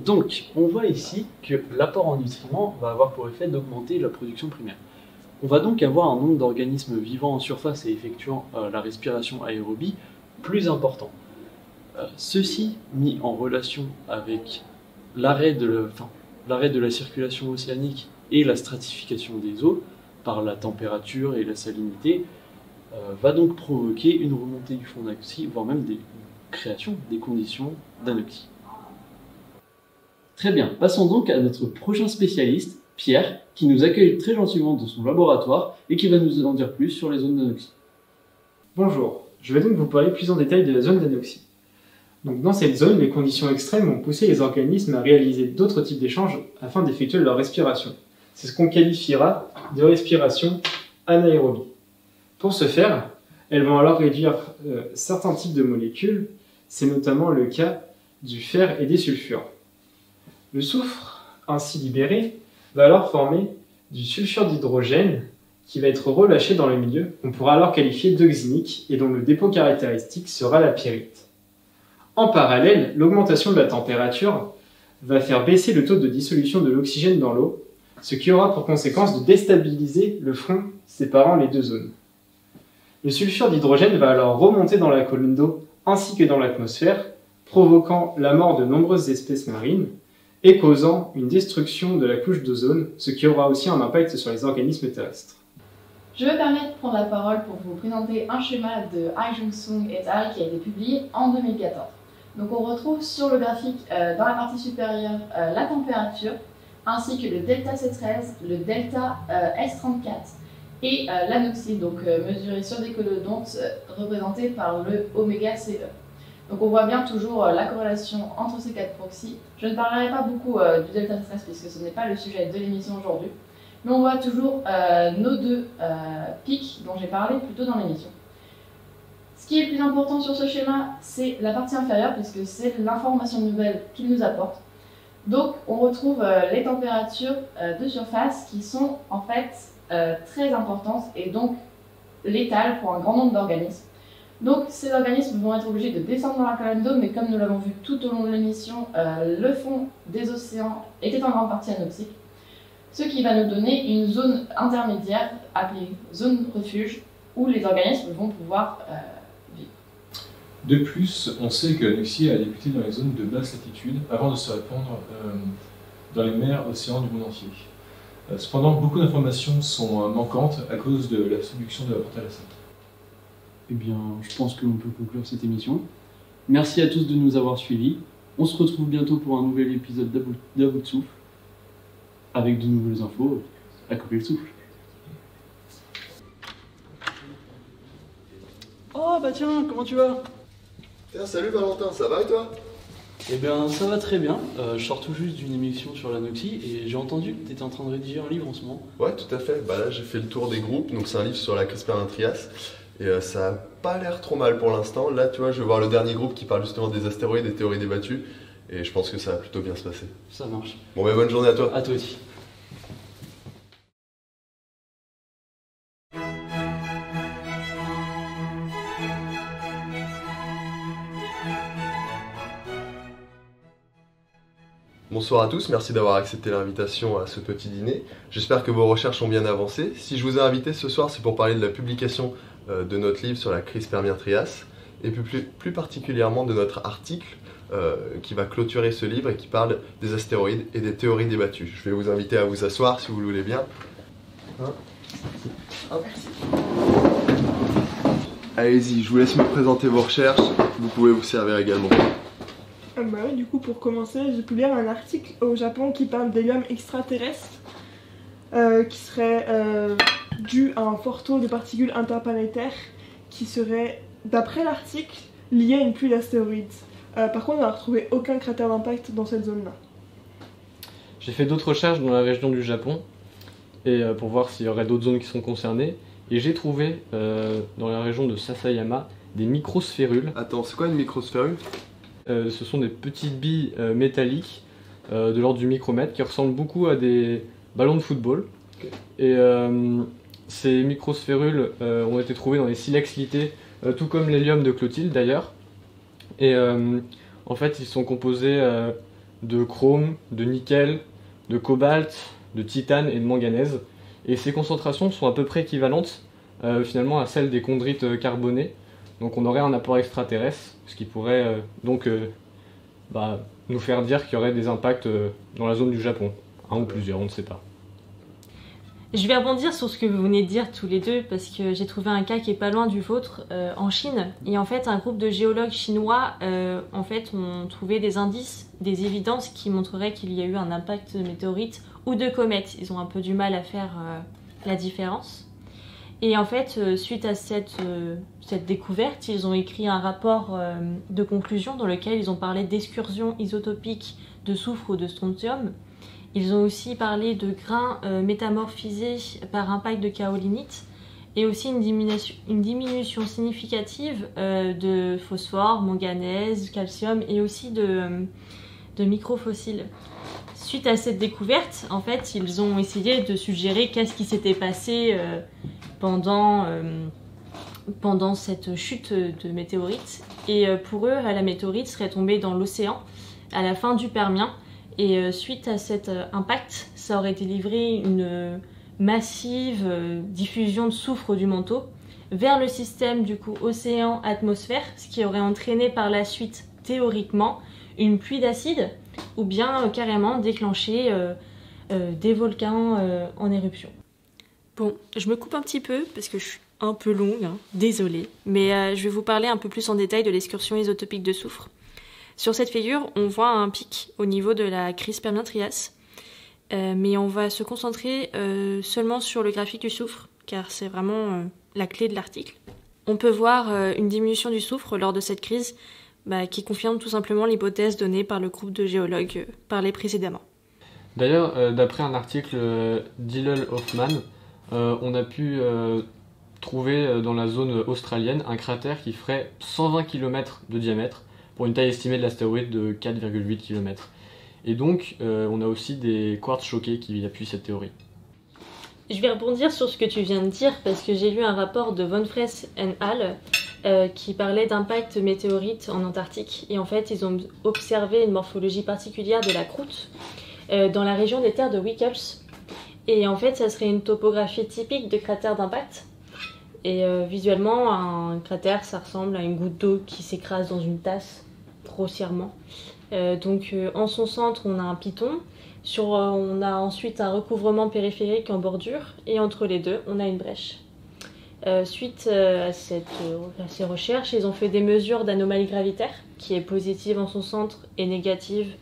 Donc, on voit ici que l'apport en nutriments va avoir pour effet d'augmenter la production primaire. On va donc avoir un nombre d'organismes vivant en surface et effectuant la respiration aérobie plus important. Ceci mis en relation avec l'arrêt de la circulation océanique et la stratification des eaux par la température et la salinité va donc provoquer une remontée du fond d'anoxie, voire même création des conditions d'anoxie. Très bien, passons donc à notre prochain spécialiste, Pierre, qui nous accueille très gentiment dans son laboratoire et qui va nous en dire plus sur les zones d'anoxie. Bonjour, je vais donc vous parler plus en détail de la zone d'anoxie. Donc dans cette zone, les conditions extrêmes ont poussé les organismes à réaliser d'autres types d'échanges afin d'effectuer leur respiration. C'est ce qu'on qualifiera de respiration anaérobie. Pour ce faire, elles vont alors réduire certains types de molécules, c'est notamment le cas du fer et des sulfures. Le soufre, ainsi libéré, va alors former du sulfure d'hydrogène qui va être relâché dans le milieu, qu'on pourra alors qualifier d'oxynique et dont le dépôt caractéristique sera la pyrite. En parallèle, l'augmentation de la température va faire baisser le taux de dissolution de l'oxygène dans l'eau, ce qui aura pour conséquence de déstabiliser le front séparant les deux zones. Le sulfure d'hydrogène va alors remonter dans la colonne d'eau ainsi que dans l'atmosphère, provoquant la mort de nombreuses espèces marines et causant une destruction de la couche d'ozone, ce qui aura aussi un impact sur les organismes terrestres. Je me permets de prendre la parole pour vous présenter un schéma de Haijun Sung et al. Qui a été publié en 2014. Donc on retrouve sur le graphique dans la partie supérieure la température, ainsi que le delta C13, le delta S34 et l'anoxie, donc mesuré sur des colodontes représentés par le oméga CE. Donc on voit bien toujours la corrélation entre ces quatre proxys. Je ne parlerai pas beaucoup du delta C13 puisque ce n'est pas le sujet de l'émission aujourd'hui, mais on voit toujours nos deux pics dont j'ai parlé plus tôt dans l'émission. Ce qui est le plus important sur ce schéma, c'est la partie inférieure puisque c'est l'information nouvelle qu'il nous apporte. Donc on retrouve les températures de surface qui sont en fait très importantes et donc létales pour un grand nombre d'organismes. Donc ces organismes vont être obligés de descendre dans la colonne d'eau, mais comme nous l'avons vu tout au long de l'émission, le fond des océans était en grande partie anoxique, ce qui va nous donner une zone intermédiaire appelée zone refuge où les organismes vont pouvoir vivre. De plus, on sait que l'anoxie a débuté dans les zones de basse latitude avant de se répandre dans les mers, océans du monde entier. Cependant, beaucoup d'informations sont manquantes à cause de la subduction de la portée récente. Eh bien, je pense qu'on peut conclure cette émission. Merci à tous de nous avoir suivis. On se retrouve bientôt pour un nouvel épisode d'À bout de souffle, avec de nouvelles infos à couper le souffle. Oh bah tiens, comment tu vas? Salut Valentin, ça va et toi? Eh bien, ça va très bien. Je sors tout juste d'une émission sur l'anoxie et j'ai entendu que tu étais en train de rédiger un livre en ce moment. Ouais, tout à fait. Bah là, j'ai fait le tour des groupes, donc c'est un livre sur la crise Permien-Trias. Et ça a pas l'air trop mal pour l'instant. Là, tu vois, je vais voir le dernier groupe qui parle justement des astéroïdes et des théories débattues. Et je pense que ça va plutôt bien se passer. Ça marche. Bon, bah bonne journée à toi. À toi aussi. Bonsoir à tous, merci d'avoir accepté l'invitation à ce petit dîner. J'espère que vos recherches ont bien avancé. Si je vous ai invité ce soir, c'est pour parler de la publication de notre livre sur la crise Permien-Trias et plus particulièrement de notre article qui va clôturer ce livre et qui parle des astéroïdes et des théories débattues. Je vais vous inviter à vous asseoir si vous le voulez bien. Merci. Allez-y, je vous laisse me présenter vos recherches. Vous pouvez vous servir également. Bah oui, du coup, pour commencer, j'ai pu lire un article au Japon qui parle d'hélium extraterrestre qui serait dû à un fort taux de particules interplanétaires qui serait, d'après l'article, lié à une pluie d'astéroïdes. Par contre, on n'a retrouvé aucun cratère d'impact dans cette zone-là. J'ai fait d'autres recherches dans la région du Japon et pour voir s'il y aurait d'autres zones qui sont concernées. Et j'ai trouvé dans la région de Sasayama des microsphérules. Attends, c'est quoi une microsphérule? Ce sont des petites billes métalliques de l'ordre du micromètre qui ressemblent beaucoup à des ballons de football. Okay. Et ces microsphérules ont été trouvées dans les silex littés, tout comme l'hélium de Clotilde d'ailleurs. Et en fait, ils sont composés de chrome, de nickel, de cobalt, de titane et de manganèse. Et ces concentrations sont à peu près équivalentes finalement à celles des chondrites carbonées. Donc on aurait un apport extraterrestre, ce qui pourrait nous faire dire qu'il y aurait des impacts dans la zone du Japon. Un ou plusieurs, on ne sait pas. Je vais rebondir sur ce que vous venez de dire tous les deux parce que j'ai trouvé un cas qui est pas loin du vôtre en Chine. Et en fait, un groupe de géologues chinois en fait, ont trouvé des indices, des évidences qui montreraient qu'il y a eu un impact de météorite ou de comète. Ils ont un peu du mal à faire la différence. Et en fait, suite à cette découverte, ils ont écrit un rapport de conclusion dans lequel ils ont parlé d'excursions isotopiques de soufre ou de strontium. Ils ont aussi parlé de grains métamorphisés par impact de kaolinite et aussi une diminution significative de phosphore, manganèse, calcium et aussi de microfossiles. Suite à cette découverte, en fait, ils ont essayé de suggérer qu'est-ce qui s'était passé pendant cette chute de météorites. Et pour eux, la météorite serait tombée dans l'océan à la fin du Permien. Et suite à cet impact, ça aurait délivré une massive diffusion de soufre du manteau vers le système du coup océan-atmosphère, ce qui aurait entraîné par la suite, théoriquement, une pluie d'acide ou bien carrément déclenché des volcans en éruption. Bon, je me coupe un petit peu parce que je suis un peu longue, hein, désolée, mais je vais vous parler un peu plus en détail de l'excursion isotopique de soufre. Sur cette figure, on voit un pic au niveau de la crise Permien-Trias, mais on va se concentrer seulement sur le graphique du soufre, car c'est vraiment la clé de l'article. On peut voir une diminution du soufre lors de cette crise, qui confirme tout simplement l'hypothèse donnée par le groupe de géologues parlé précédemment. D'ailleurs, d'après un article d'Hillel Hoffman, on a pu trouver dans la zone australienne un cratère qui ferait 120 km de diamètre, pour une taille estimée de l'astéroïde de 4,8 km. Et donc, on a aussi des quartz choqués qui appuient cette théorie. Je vais rebondir sur ce que tu viens de dire, parce que j'ai lu un rapport de Von Fress et al. Qui parlait d'impact météorite en Antarctique. Et en fait, ils ont observé une morphologie particulière de la croûte dans la région des terres de Wickels. Et en fait, ça serait une topographie typique de cratère d'impact. Et visuellement, un cratère, ça ressemble à une goutte d'eau qui s'écrase dans une tasse, grossièrement. Donc en son centre, on a un piton. On a ensuite un recouvrement périphérique en bordure. Et entre les deux, on a une brèche. Suite à ces recherches, ils ont fait des mesures d'anomalie gravitaire, qui est positive en son centre et négative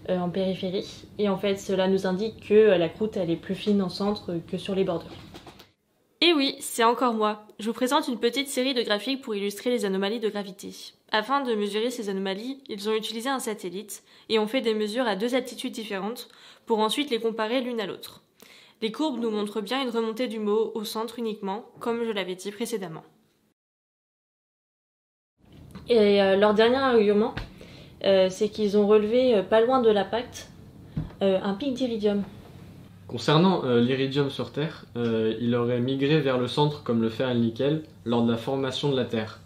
en périphérie. Et en fait, cela nous indique que la croûte elle est plus fine en centre que sur les bordures. Et oui, c'est encore moi. Je vous présente une petite série de graphiques pour illustrer les anomalies de gravité. Afin de mesurer ces anomalies, ils ont utilisé un satellite et ont fait des mesures à 2 altitudes différentes pour ensuite les comparer l'une à l'autre. Les courbes nous montrent bien une remontée du mot au centre uniquement, comme je l'avais dit précédemment. Et leur dernier argument, c'est qu'ils ont relevé, pas loin de l'impact, un pic d'iridium. Concernant l'iridium sur Terre, il aurait migré vers le centre comme le fer et le nickel lors de la formation de la Terre.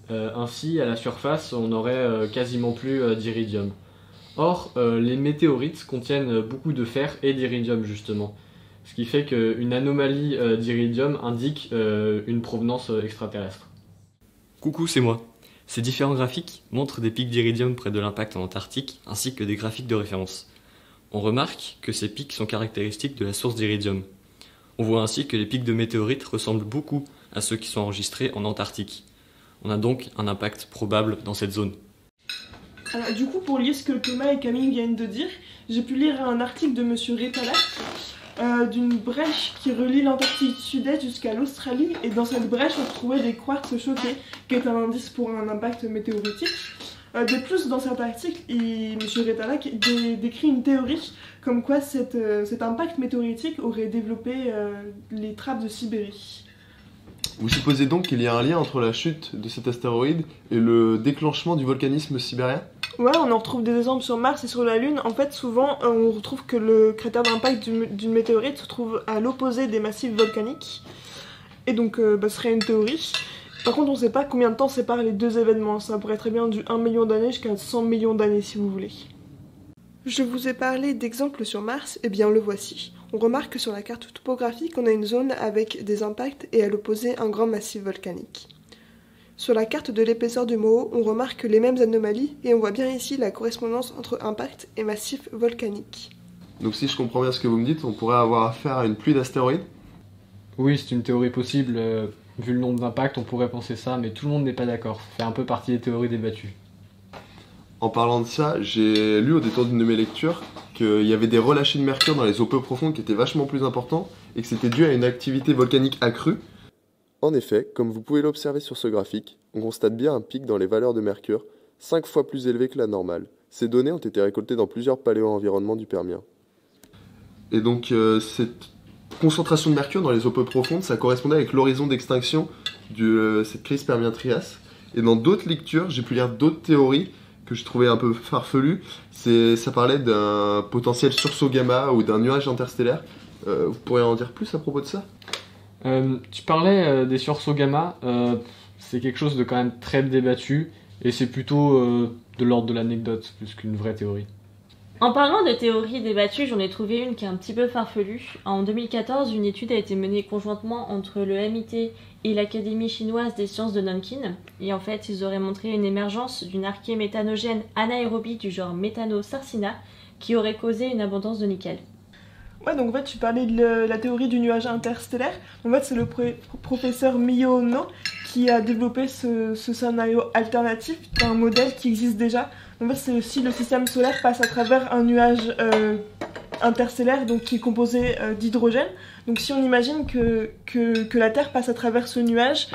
Ainsi, à la surface, on n'aurait quasiment plus d'iridium. Or, les météorites contiennent beaucoup de fer et d'iridium justement. Ce qui fait qu'une anomalie d'iridium indique une provenance extraterrestre. Coucou, c'est moi. Ces différents graphiques montrent des pics d'iridium près de l'impact en Antarctique, ainsi que des graphiques de référence. On remarque que ces pics sont caractéristiques de la source d'iridium. On voit ainsi que les pics de météorites ressemblent beaucoup à ceux qui sont enregistrés en Antarctique. On a donc un impact probable dans cette zone. Alors, du coup, pour lire ce que Thomas et Camille viennent de dire, j'ai pu lire un article de Monsieur Retala d'une brèche qui relie l'Antarctique sud-est jusqu'à l'Australie. Et dans cette brèche, on trouvait des quartz choqués, qui est un indice pour un impact météoritique. De plus, dans cet article, M. Retala décrit une théorie comme quoi cet impact météoritique aurait développé les trappes de Sibérie. Vous supposez donc qu'il y a un lien entre la chute de cet astéroïde et le déclenchement du volcanisme sibérien ? Ouais, on en retrouve des exemples sur Mars et sur la Lune. En fait, souvent, on retrouve que le cratère d'impact d'une météorite se trouve à l'opposé des massifs volcaniques. Et donc, ce serait une théorie. Par contre, on ne sait pas combien de temps séparent les deux événements. Ça pourrait très bien du 1 million d'années jusqu'à 100 millions d'années, si vous voulez. Je vous ai parlé d'exemples sur Mars, et bien le voici. On remarque que sur la carte topographique, on a une zone avec des impacts et à l'opposé un grand massif volcanique. Sur la carte de l'épaisseur du Moho, on remarque les mêmes anomalies et on voit bien ici la correspondance entre impact et massif volcanique. Donc si je comprends bien ce que vous me dites, on pourrait avoir affaire à une pluie d'astéroïdes ? Oui, c'est une théorie possible. Vu le nombre d'impacts, on pourrait penser ça, mais tout le monde n'est pas d'accord. Ça fait un peu partie des théories débattues. En parlant de ça, j'ai lu au détour d'une de mes lectures qu'il y avait des relâchés de mercure dans les eaux peu profondes qui étaient vachement plus importants et que c'était dû à une activité volcanique accrue. En effet, comme vous pouvez l'observer sur ce graphique, on constate bien un pic dans les valeurs de mercure, 5 fois plus élevé que la normale. Ces données ont été récoltées dans plusieurs paléo-environnements du Permien. Et donc cette concentration de mercure dans les eaux peu profondes, ça correspondait avec l'horizon d'extinction de cette crise Permien-Trias. Et dans d'autres lectures, j'ai pu lire d'autres théories que je trouvais un peu farfelues. Ça parlait d'un potentiel sursaut gamma ou d'un nuage interstellaire. Vous pourriez en dire plus à propos de ça ? Tu parlais des sursauts gamma, c'est quelque chose de quand même très débattu et c'est plutôt de l'ordre de l'anecdote plus qu'une vraie théorie. En parlant de théories débattues, j'en ai trouvé une qui est un petit peu farfelue. En 2014, une étude a été menée conjointement entre le MIT et l'Académie chinoise des sciences de Nankin. Et en fait, ils auraient montré une émergence d'une archée méthanogène anaérobie du genre méthano-sarcina qui aurait causé une abondance de nickel. Ouais, donc en fait, tu parlais de la théorie du nuage interstellaire. En fait, c'est le professeur Miyo No qui a développé ce scénario alternatif d'un modèle qui existe déjà. En fait, c'est si le système solaire passe à travers un nuage interstellaire, donc qui est composé d'hydrogène. Donc si on imagine que la Terre passe à travers ce nuage,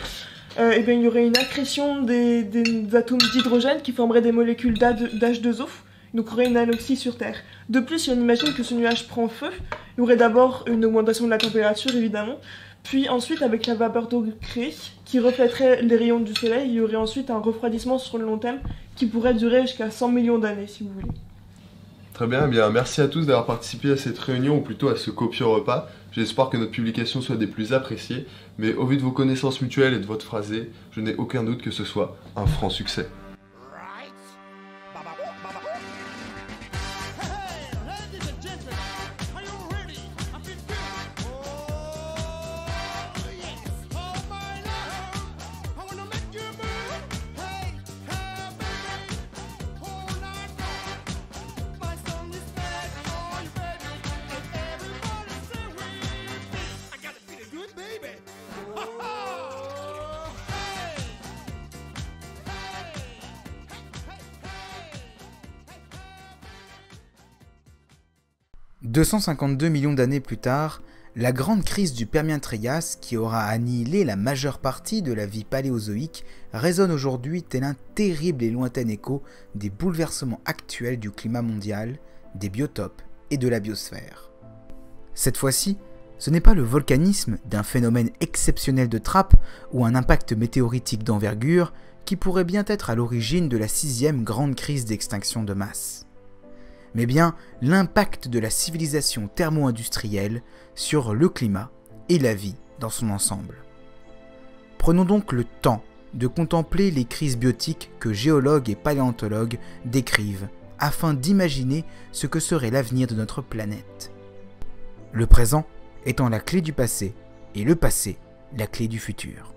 et bien, il y aurait une accrétion des atomes d'hydrogène qui formeraient des molécules d'H2O. Donc il y aurait une anoxie sur Terre. De plus, si on imagine que ce nuage prend feu, il y aurait d'abord une augmentation de la température, évidemment. Puis ensuite, avec la vapeur d'eau créée, qui reflèterait les rayons du soleil, il y aurait ensuite un refroidissement sur le long terme qui pourrait durer jusqu'à 100 millions d'années, si vous voulez. Très bien, eh bien, merci à tous d'avoir participé à cette réunion, ou plutôt à ce copieux repas. J'espère que notre publication soit des plus appréciées, mais au vu de vos connaissances mutuelles et de votre phrasé, je n'ai aucun doute que ce soit un franc succès. « 252 millions d'années plus tard, la grande crise du Permien-Trias, qui aura annihilé la majeure partie de la vie paléozoïque, résonne aujourd'hui tel un terrible et lointain écho des bouleversements actuels du climat mondial, des biotopes et de la biosphère. Cette fois-ci, ce n'est pas le volcanisme d'un phénomène exceptionnel de trappe ou un impact météoritique d'envergure qui pourrait bien être à l'origine de la 6e grande crise d'extinction de masse, mais bien l'impact de la civilisation thermo-industrielle sur le climat et la vie dans son ensemble. Prenons donc le temps de contempler les crises biotiques que géologues et paléontologues décrivent afin d'imaginer ce que serait l'avenir de notre planète. Le présent étant la clé du passé et le passé la clé du futur.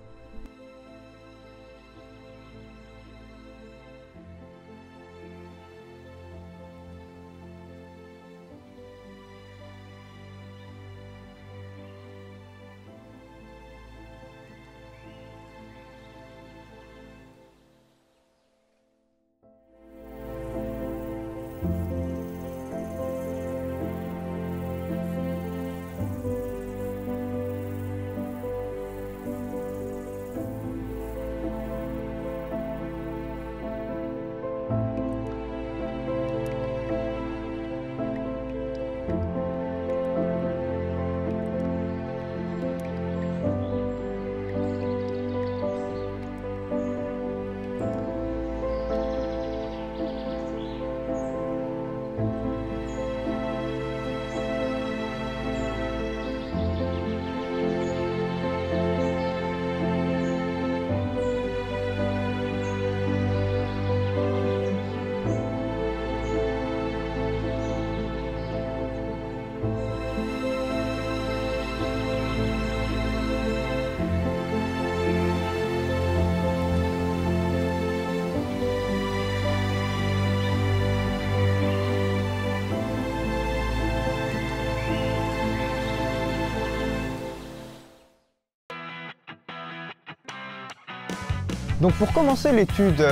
Donc pour commencer l'étude...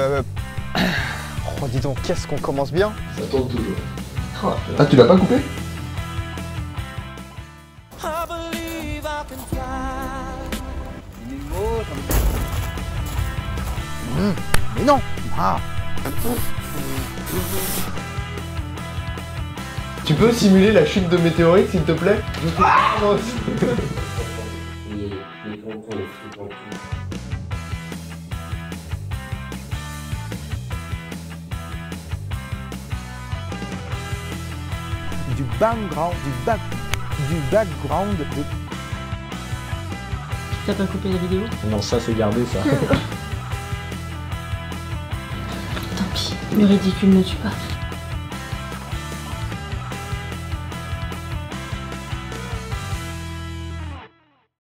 Oh dis donc, qu'est-ce qu'on commence bien. Ça tourne toujours. Oh. Ah, tu l'as pas coupé? Mais non. Ah. Tu peux simuler la chute de météorite s'il te plaît? Les pontons, les flux. Du background de... T'as pas coupé la vidéo? Non, ça c'est gardé ça. Tant pis, le ridicule ne tue pas.